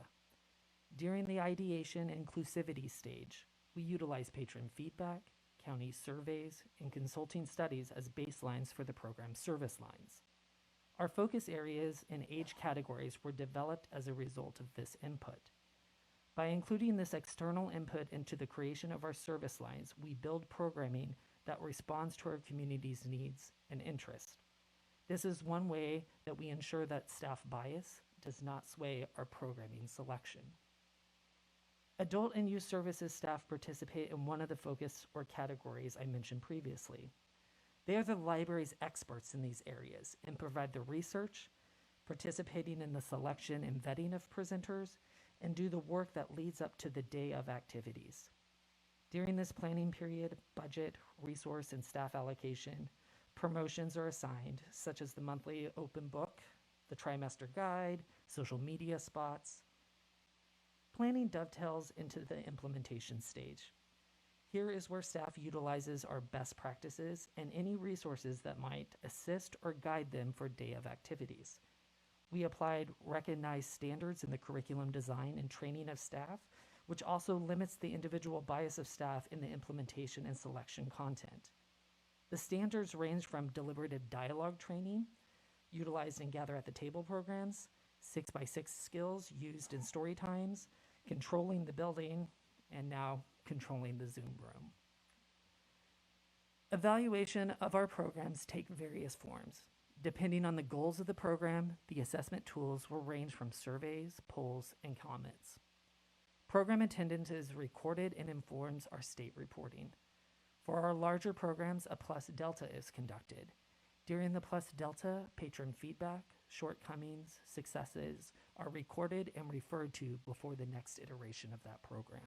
L: During the ideation inclusivity stage, we utilize patron feedback, county surveys, and consulting studies as baselines for the program service lines. Our focus areas and age categories were developed as a result of this input. By including this external input into the creation of our service lines, we build programming that responds to our community's needs and interests. This is one way that we ensure that staff bias does not sway our programming selection. Adult and youth services staff participate in one of the focus or categories I mentioned previously. They are the library's experts in these areas and provide the research, participating in the selection and vetting of presenters, and do the work that leads up to the day of activities. During this planning period, budget, resource, and staff allocation, promotions are assigned, such as the monthly open book, the trimester guide, social media spots. Planning dovetails into the implementation stage. Here is where staff utilizes our best practices and any resources that might assist or guide them for day of activities. We applied recognized standards in the curriculum design and training of staff, which also limits the individual bias of staff in the implementation and selection content. The standards range from deliberative dialogue training, utilized in Gather at the Table programs, 6x6 skills used in story times, controlling the building, and now controlling the Zoom room. Evaluation of our programs take various forms. Depending on the goals of the program, the assessment tools will range from surveys, polls, and comments. Program attendance is recorded and informs our state reporting. For our larger programs, a Plus Delta is conducted. During the Plus Delta, patron feedback, shortcomings, successes are recorded and referred to before the next iteration of that program.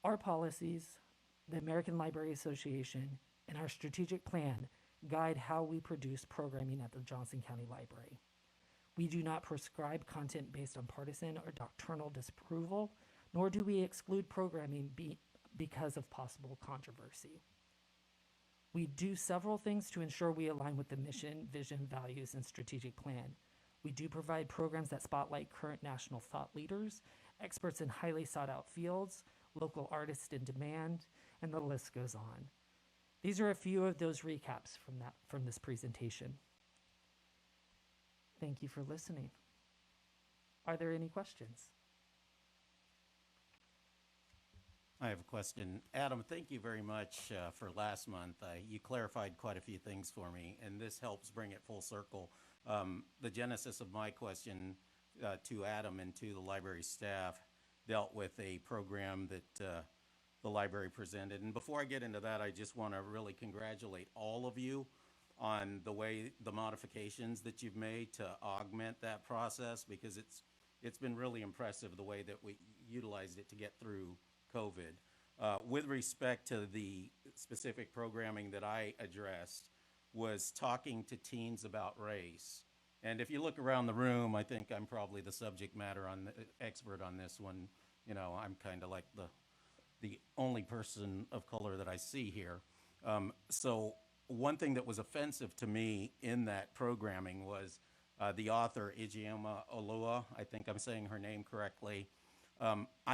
L: Our policies, the American Library Association, and our strategic plan guide how we produce programming at the Johnson County Library. We do not prescribe content based on partisan or doctrinal disapproval, nor do we exclude programming because of possible controversy. We do several things to ensure we align with the mission, vision, values, and strategic plan. We do provide programs that spotlight current national thought leaders, experts in highly sought out fields, local artists in demand, and the list goes on. These are a few of those recaps from this presentation. Thank you for listening. Are there any questions?
K: I have a question. Adam, thank you very much for last month. You clarified quite a few things for me, and this helps bring it full circle. The genesis of my question to Adam and to the library staff dealt with a program that the library presented. And before I get into that, I just want to really congratulate all of you on the modifications that you've made to augment that process, because it's been really impressive the way that we utilized it to get through COVID. With respect to the specific programming that I addressed, was talking to teens about race. And if you look around the room, I think I'm probably the subject matter expert on this one. You know, I'm kind of like the only person of color that I see here. So one thing that was offensive to me in that programming was The author, Ijeoma Olua, I think I'm saying her name correctly.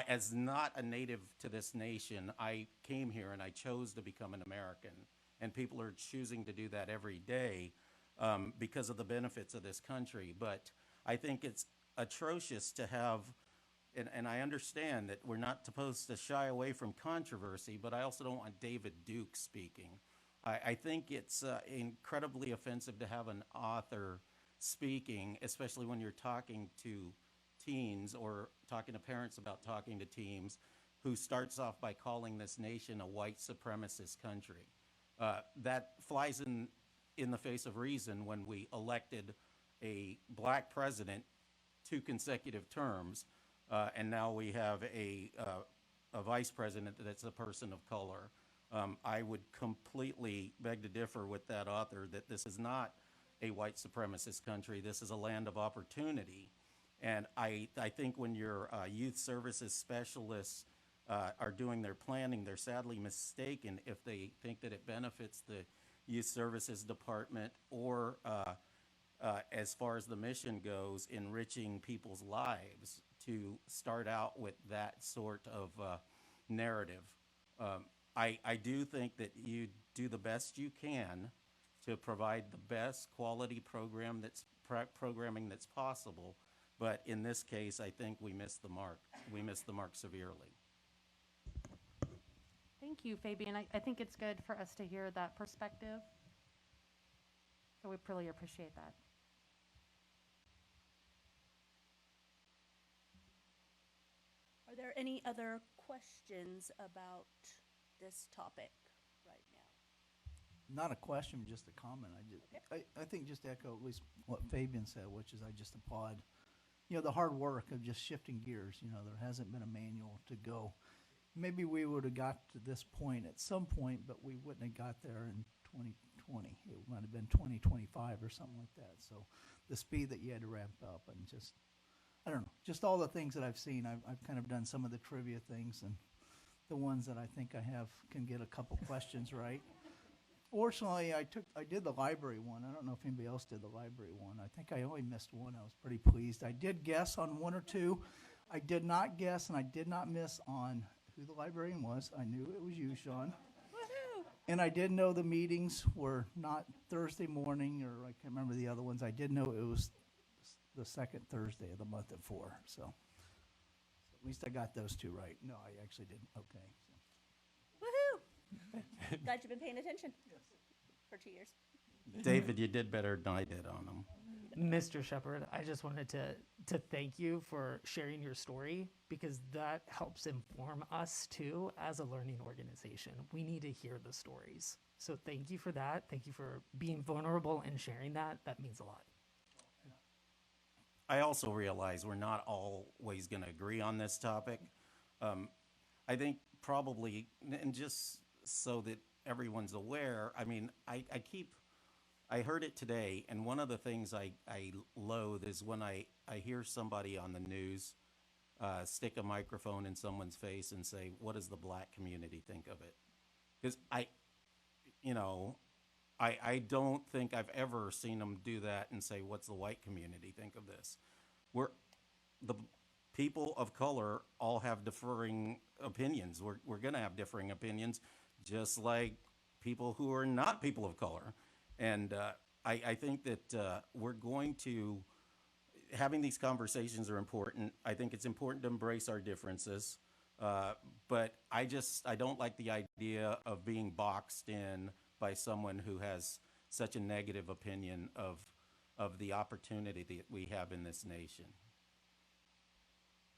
K: As not a native to this nation, I came here and I chose to become an American. And people are choosing to do that every day because of the benefits of this country. But I think it's atrocious to have, and I understand that we're not supposed to shy away from controversy, but I also don't want David Duke speaking. I think it's incredibly offensive to have an author speaking, especially when you're talking to teens or talking to parents about talking to teens, who starts off by calling this nation a white supremacist country. That flies in the face of reason when we elected a black president 2 consecutive terms, and now we have a vice president that's a person of color. I would completely beg to differ with that author that this is not a white supremacist country. This is a land of opportunity. And I think when your youth services specialists are doing their planning, they're sadly mistaken if they think that it benefits the youth services department or as far as the mission goes, enriching people's lives to start out with that sort of narrative. I do think that you do the best you can to provide the best quality programming that's possible. But in this case, I think we missed the mark. We missed the mark severely.
C: Thank you, Fabian. I think it's good for us to hear that perspective. So we really appreciate that.
A: Are there any other questions about this topic right now?
I: Not a question, just a comment. I think just to echo at least what Fabian said, which is I just applaud, the hard work of just shifting gears. There hasn't been a manual to go. Maybe we would have got to this point at some point, but we wouldn't have got there in 2020. It might have been 2025 or something like that. So the speed that you had to ramp up and just, I don't know, just all the things that I've seen. I've kind of done some of the trivia things, and the ones that I think I have can get a couple questions right. Fortunately, I did the library one. I don't know if anybody else did the library one. I think I only missed one. I was pretty pleased. I did guess on 1 or 2. I did not guess, and I did not miss on who the librarian was. I knew it was you, Sean.
A: Woohoo!
I: And I did know the meetings were not Thursday morning, or I can't remember the other ones. I did know it was the second Thursday of the month at 4. So at least I got those 2 right. No, I actually didn't. Okay.
A: Woohoo! Glad you've been paying attention.
I: Yes.
A: For 2 years.
K: David, you did better than I did on them.
L: Mr. Shepard, I just wanted to thank you for sharing your story, because that helps inform us too as a learning organization. We need to hear the stories. So thank you for that. Thank you for being vulnerable and sharing that. That means a lot.
K: I also realize we're not always going to agree on this topic. I think probably, and just so that everyone's aware, I mean, I heard it today, and one of the things I loathe is when I hear somebody on the news stick a microphone in someone's face and say, what does the black community think of it? Because I don't think I've ever seen them do that and say, what's the white community think of this? The people of color all have differing opinions. We're going to have differing opinions, just like people who are not people of color. And I think that we're going to, having these conversations are important. I think it's important to embrace our differences. But I don't like the idea of being boxed in by someone who has such a negative opinion of the opportunity that we have in this nation.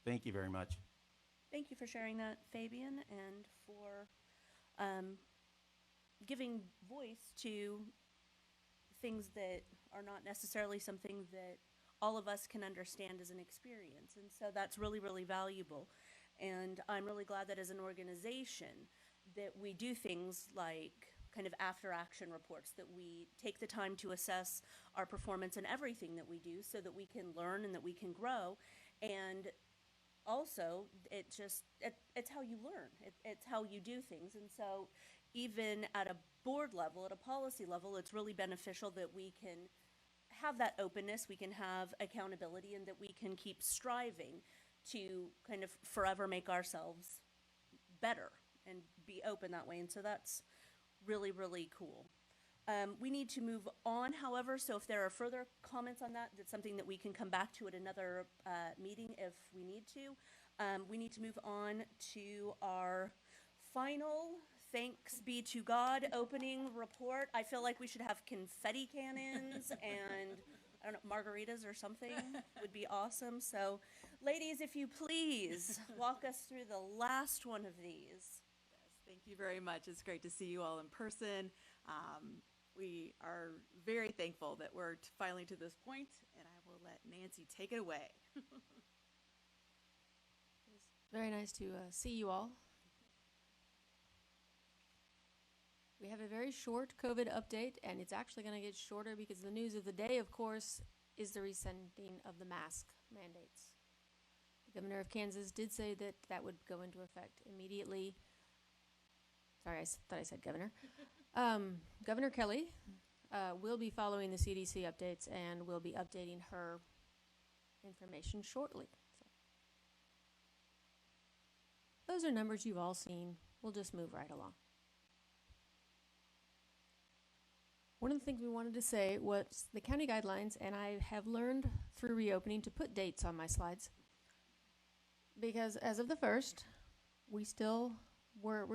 K: Thank you very much.
A: Thank you for sharing that, Fabian, and for giving voice to things that are not necessarily something that all of us can understand as an experience. And so that's really, really valuable. And I'm really glad that as an organization that we do things like kind of after action reports, that we take the time to assess our performance in everything that we do so that we can learn and that we can grow. And also, it's how you learn. It's how you do things. And so even at a board level, at a policy level, it's really beneficial that we can have that openness, we can have accountability, and that we can keep striving to kind of forever make ourselves better and be open that way. And so that's really, really cool. We need to move on, however, so if there are further comments on that, that's something that we can come back to at another meeting if we need to. We need to move on to our final thanks be to God opening report. I feel like we should have confetti cannons and, I don't know, margaritas or something would be awesome. So, ladies, if you please, walk us through the last one of these.
M: Yes, thank you very much. It's great to see you all in person. We are very thankful that we're finally to this point, and I will let Nancy take it away.
N: Very nice to see you all. We have a very short COVID update, and it's actually going to get shorter because the news of the day, of course, is the rescinding of the mask mandates. The governor of Kansas did say that that would go into effect immediately. Sorry, I thought I said governor. Governor Kelly will be following the CDC updates and will be updating her information shortly. So, those are numbers you've all seen. We'll just move right along. One of the things we wanted to say was the county guidelines, and I have learned through reopening to put dates on my slides. Because as of the 1st, we still were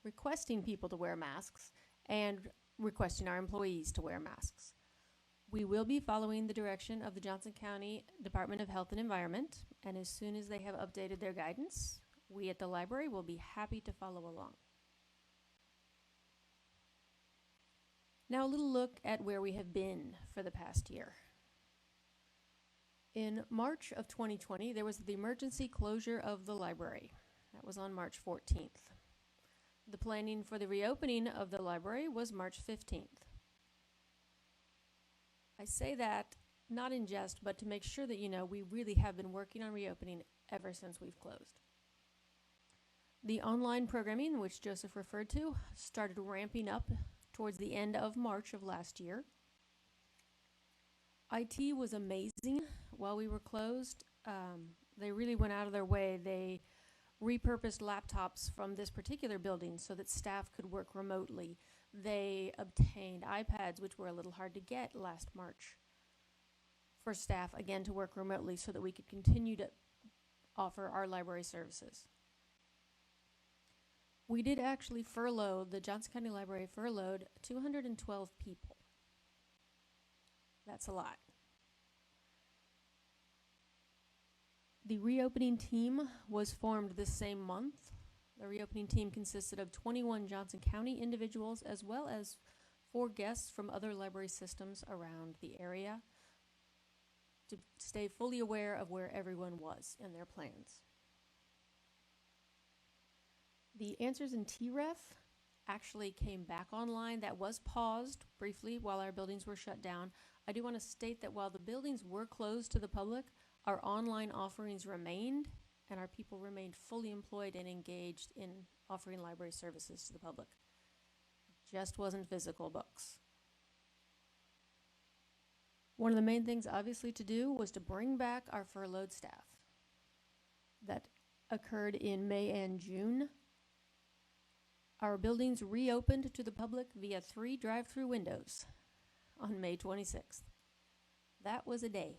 N: requesting people to wear masks and requesting our employees to wear masks. We will be following the direction of the Johnson County Department of Health and Environment, and as soon as they have updated their guidance, we at the library will be happy to follow along. Now a little look at where we have been for the past year. In March of 2020, there was the emergency closure of the library. That was on March 14th. The planning for the reopening of the library was March 15th. I say that not in jest, but to make sure that you know we really have been working on reopening ever since we've closed. The online programming, which Joseph referred to, started ramping up towards the end of March of last year. IT was amazing while we were closed. They really went out of their way. They repurposed laptops from this particular building so that staff could work remotely. They obtained iPads, which were a little hard to get last March, for staff, again, to work remotely so that we could continue to offer our library services. We did actually furlough, the Johnson County Library furloughed 212 people. That's a lot. The reopening team was formed this same month. The reopening team consisted of 21 Johnson County individuals as well as 4 guests from other library systems around the area to stay fully aware of where everyone was in their plans. The Answers in TREF actually came back online. That was paused briefly while our buildings were shut down. I do want to state that while the buildings were closed to the public, our online offerings remained, and our people remained fully employed and engaged in offering library services to the public. Just wasn't physical books. One of the main things, obviously, to do was to bring back our furloughed staff. That occurred in May and June. Our buildings reopened to the public via 3 drive-through windows on May 26th. That was a day.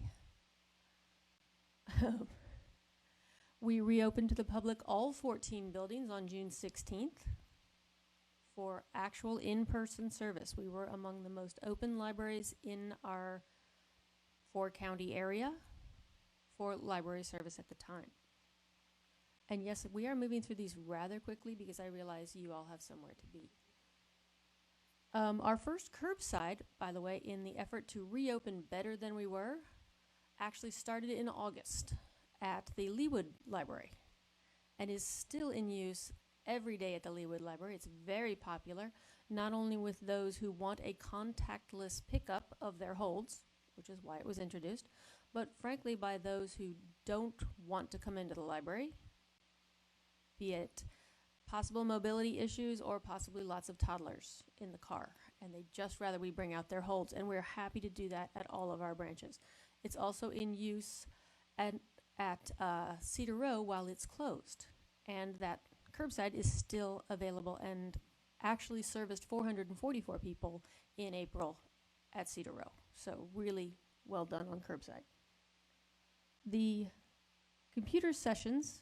N: We reopened to the public all 14 buildings on June 16th for actual in-person service. We were among the most open libraries in our 4-county area for library service at the time. And yes, we are moving through these rather quickly because I realize you all have somewhere to be. Our first curbside, by the way, in the effort to reopen better than we were, actually started in August at the Leawood Library and is still in use every day at the Leawood Library. It's very popular, not only with those who want a contactless pickup of their holds, which is why it was introduced, but frankly by those who don't want to come into the library, be it possible mobility issues or possibly lots of toddlers in the car. and they just rather we bring out their holds, and we're happy to do that at all of our branches. It's also in use at Cedar Row while it's closed, and that curbside is still available and actually serviced 444 people in April at Cedar Row. So really well done on curbside. The computer sessions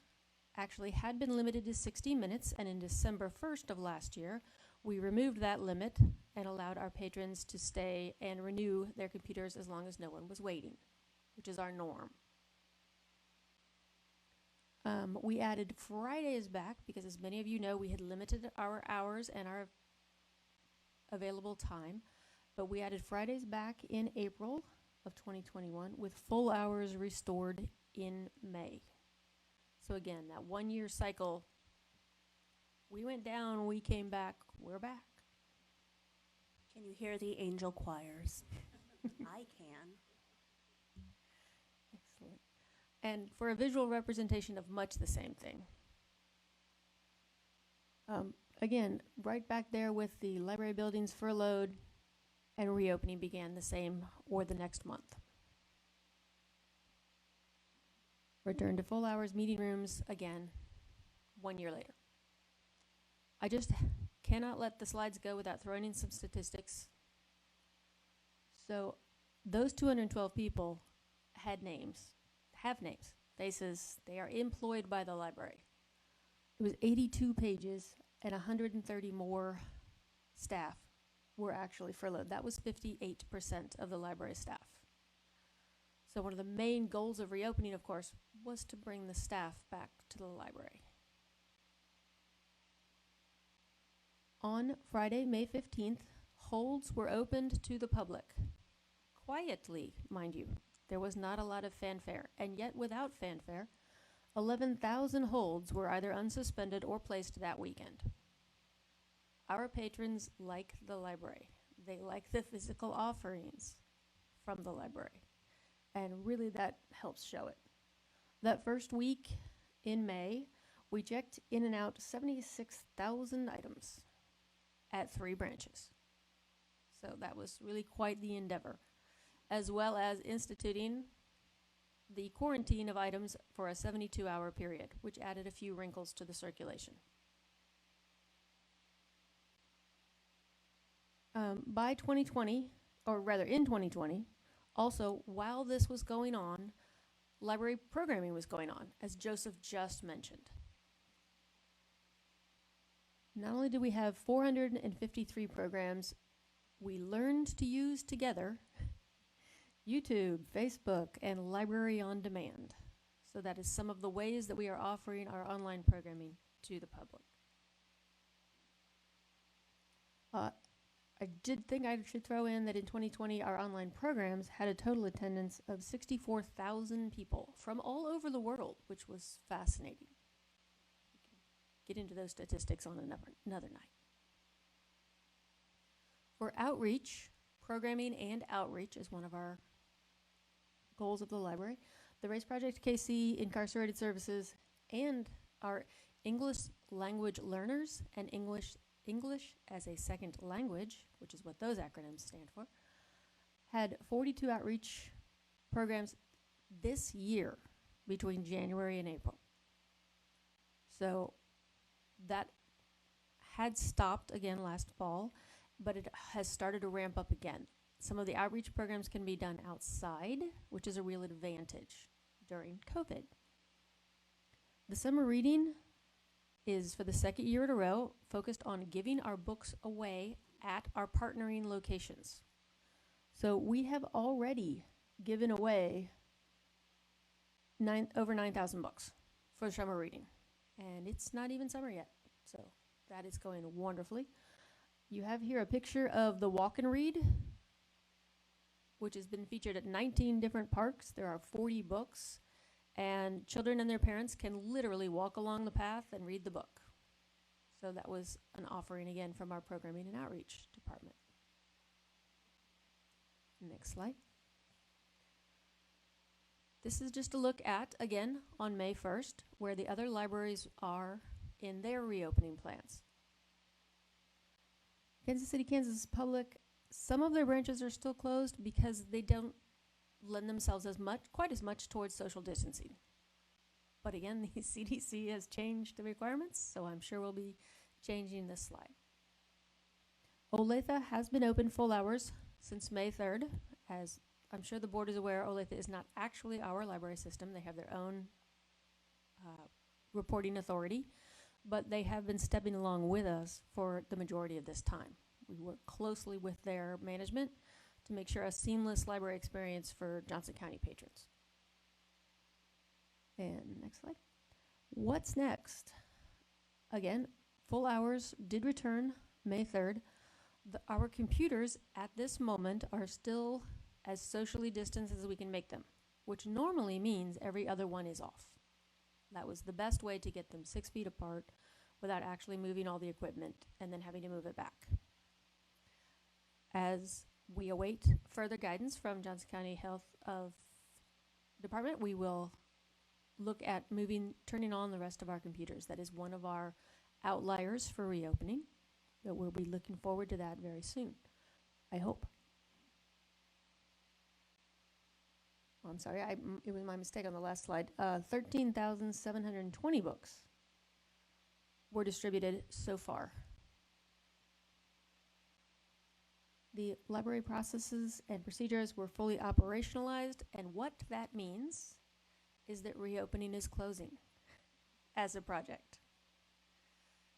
N: actually had been limited to 60 minutes, and in December 1st of last year, we removed that limit and allowed our patrons to stay and renew their computers as long as no one was waiting, which is our norm. We added Fridays back because, as many of you know, we had limited our hours and our available time, but we added Fridays back in April of 2021 with full hours restored in May. So again, that 1 year cycle, we went down, we came back, we're back.
A: Can you hear the angel choirs? I can.
N: Excellent. And for a visual representation of much the same thing. Again, right back there with the library buildings furloughed and reopening began the same or the next month. Return to full hours meeting rooms again 1 year later. I just cannot let the slides go without throwing in some statistics. So those 212 people have names, faces. They are employed by the library. It was 82 pages and 130 more staff were actually furloughed. That was 58% of the library staff. So one of the main goals of reopening, of course, was to bring the staff back to the library. On Friday, May 15th, holds were opened to the public. Quietly, mind you. There was not a lot of fanfare, and yet without fanfare, 11,000 holds were either unsuspended or placed that weekend. Our patrons like the library. They like the physical offerings from the library, and really that helps show it. That first week in May, we checked in and out 76,000 items at 3 branches. So that was really quite the endeavor, as well as instituting the quarantine of items for a 72-hour period, which added a few wrinkles to the circulation. By 2020, or rather in 2020, also, while this was going on, library programming was going on, as Joseph just mentioned. Not only did we have 453 programs we learned to use together, YouTube, Facebook, and Library on Demand. So that is some of the ways that we are offering our online programming to the public. I did think I should throw in that in 2020, our online programs had a total attendance of 64,000 people from all over the world, which was fascinating. Get into those statistics on another night. For outreach, programming and outreach is one of our goals of the library. The Race Project KC, Incarcerated Services, and our English language learners and English as a second language, which is what those acronyms stand for, had 42 outreach programs this year between January and April. So that had stopped again last fall, but it has started to ramp up again. Some of the outreach programs can be done outside, which is a real advantage during COVID. The summer reading is, for the second year in a row, focused on giving our books away at our partnering locations. So we have already given away over 9,000 books for summer reading. And it's not even summer yet, so that is going wonderfully. You have here a picture of the Walk and Read, which has been featured at 19 different parks. There are 40 books, and children and their parents can literally walk along the path and read the book. So that was an offering again from our programming and outreach department. Next slide. This is just a look at, again, on May 1st, where the other libraries are in their reopening plans. Kansas City, Kansas Public, some of their branches are still closed because they don't lend themselves quite as much towards social distancing. But again, the CDC has changed the requirements, so I'm sure we'll be changing this slide. Olathe has been open full hours since May 3rd. As I'm sure the board is aware, Olathe is not actually our library system. They have their own reporting authority, but they have been stepping along with us for the majority of this time. We work closely with their management to make sure a seamless library experience for Johnson County patrons. And next slide. What's next? Again, full hours did return May 3rd. Our computers at this moment are still as socially distanced as we can make them, which normally means every other one is off. That was the best way to get them 6 feet apart without actually moving all the equipment and then having to move it back. As we await further guidance from Johnson County Health Department, we will look at turning on the rest of our computers. That is one of our outliers for reopening, but we'll be looking forward to that very soon, I hope. Oh, I'm sorry, it was my mistake on the last slide. 13,720 books were distributed so far. The library processes and procedures were fully operationalized, and what that means is that reopening is closing as a project.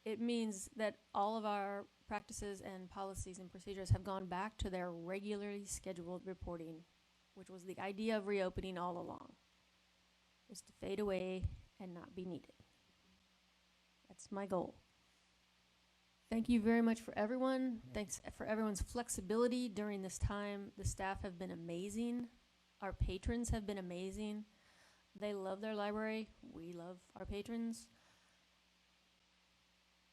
N: It means that all of our practices and policies and procedures have gone back to their regularly scheduled reporting, which was the idea of reopening all along, was to fade away and not be needed. That's my goal. Thank you very much for everyone. Thanks for everyone's flexibility during this time. The staff have been amazing. Our patrons have been amazing. They love their library. We love our patrons.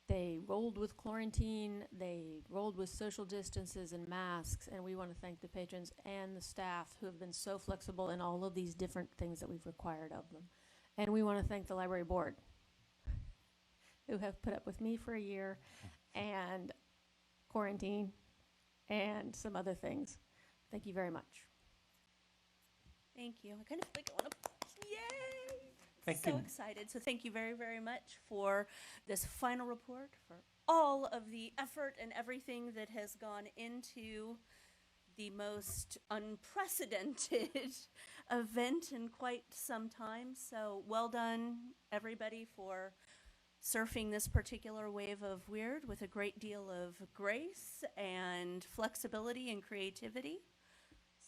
N: They rolled with quarantine. They rolled with social distances and masks. And we want to thank the patrons and the staff who have been so flexible in all of these different things that we've required of them. And we want to thank the library board who have put up with me for a year and quarantine and some other things. Thank you very much.
A: Thank you. I kind of feel like I want to, yay!
B: Thank
A: So
B: you.
A: excited. So thank you very, very much for this final report, for all of the effort and everything that has gone into the most unprecedented event in quite some time. So well done, everybody, for surfing this particular wave of weird with a great deal of grace and flexibility and creativity.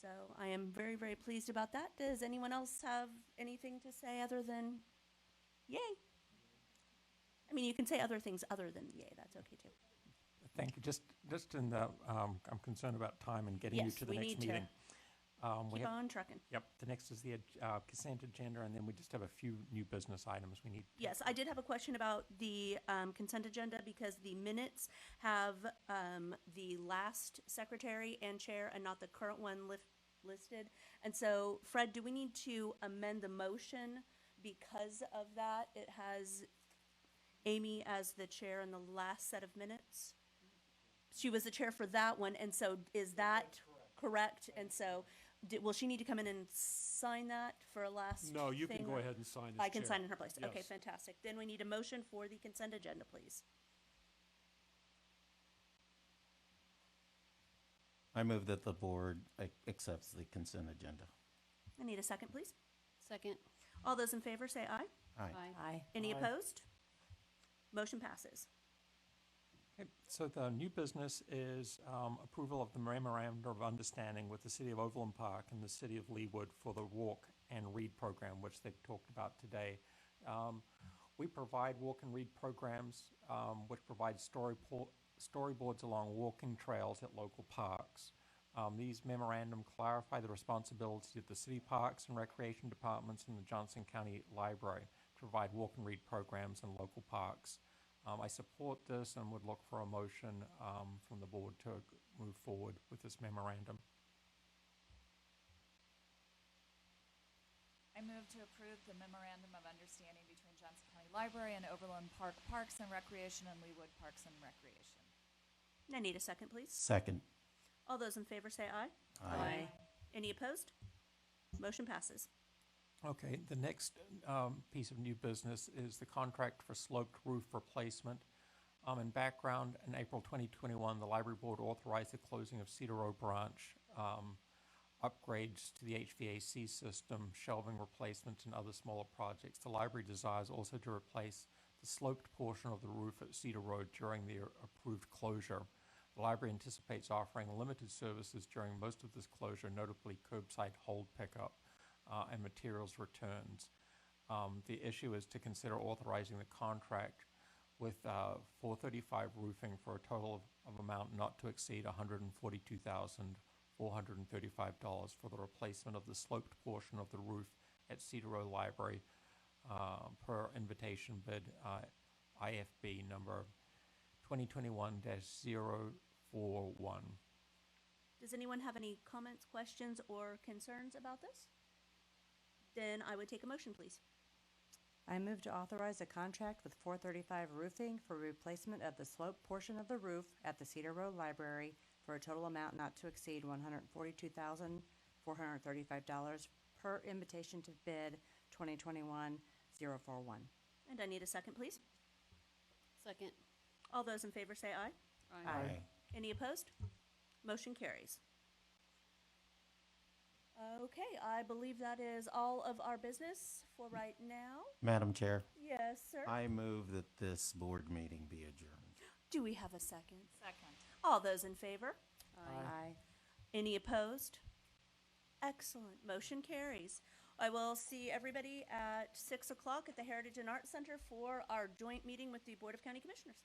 A: So I am very, very pleased about that. Does anyone else have anything to say other than yay? I mean, you can say other things other than yay. That's okay too.
B: Thank you. Just in the, I'm concerned about time and getting you
A: Yes,
B: to the
A: we
B: next
A: need to
B: meeting. We
A: Keep
B: have,
A: on trucking.
B: yep, the next is the consent agenda, and then we just have a few new business items we need.
A: Yes, I did have a question about the consent agenda because the minutes have the last secretary and chair and not the current one listed. And so, Fred, do we need to amend the motion because of that? It has Amy as the chair in the last set of minutes. She was the chair for that one, and so is that correct? And so, will she need to come in and sign that for a last
F: No, you can
A: thing,
F: go
A: or-
F: ahead and sign as
A: I can
F: chair.
A: sign in her place. Okay,
F: Yes.
A: fantastic. Then we need a motion for the consent agenda, please.
K: I move that the board accepts the consent agenda.
A: I need a second, please.
E: Second.
A: All those in favor say aye.
K: Aye.
C: Aye.
A: Any
F: Aye.
A: opposed? Motion passes.
B: Okay, so the new business is approval of the memorandum of understanding with the City of Overland Park and the City of Leawood for the Walk and Read program, which they've talked about today. We provide walk and read programs which provide storyboards along walking trails at local parks. These memorandum clarify the responsibility of the city parks and recreation departments and the Johnson County Library to provide walk and read programs in local parks. I support this and would look for a motion from the board to move forward with this memorandum.
D: I move to approve the memorandum of understanding between Johnson County Library and Overland Park Parks and Recreation and Leawood Parks and Recreation.
A: I need a second, please.
K: Second.
A: All those in favor say aye.
K: Aye.
A: Any opposed? Motion passes.
B: Okay, the next piece of new business is the contract for sloped roof replacement. In background, in April 2021, the Library Board authorized the closing of Cedar Road Branch, upgrades to the HVAC system, shelving replacements, and other smaller projects. The library desires also to replace the sloped portion of the roof at Cedar Road during the approved closure. The library anticipates offering limited services during most of this closure, notably curbside hold pickup and materials returns. The issue is to consider authorizing the contract with 435 Roofing for a total of amount not to exceed $142,435 for the replacement of the sloped portion of the roof at Cedar Road Library per invitation bid IFB number 2021-041.
A: Does anyone have any comments, questions, or concerns about this? Then I would take a motion, please.
C: I move to authorize a contract with 435 Roofing for replacement of the slope portion of the roof at the Cedar Road Library for a total amount not to exceed $142,435 per invitation to bid 2021-041.
A: And I need a second, please.
E: Second.
A: All those in favor say aye.
K: Aye.
A: Any opposed? Motion carries. Okay, I believe that is all of our business for right now.
K: Madam Chair,
A: Yes, sir.
K: I move that this board meeting be adjourned.
A: Do we have a second?
D: Second.
A: All those in favor?
C: Aye.
A: Any opposed? Excellent. Motion carries. I will see everybody at 6 o'clock at the Heritage and Arts Center for our joint meeting with the Board of County Commissioners.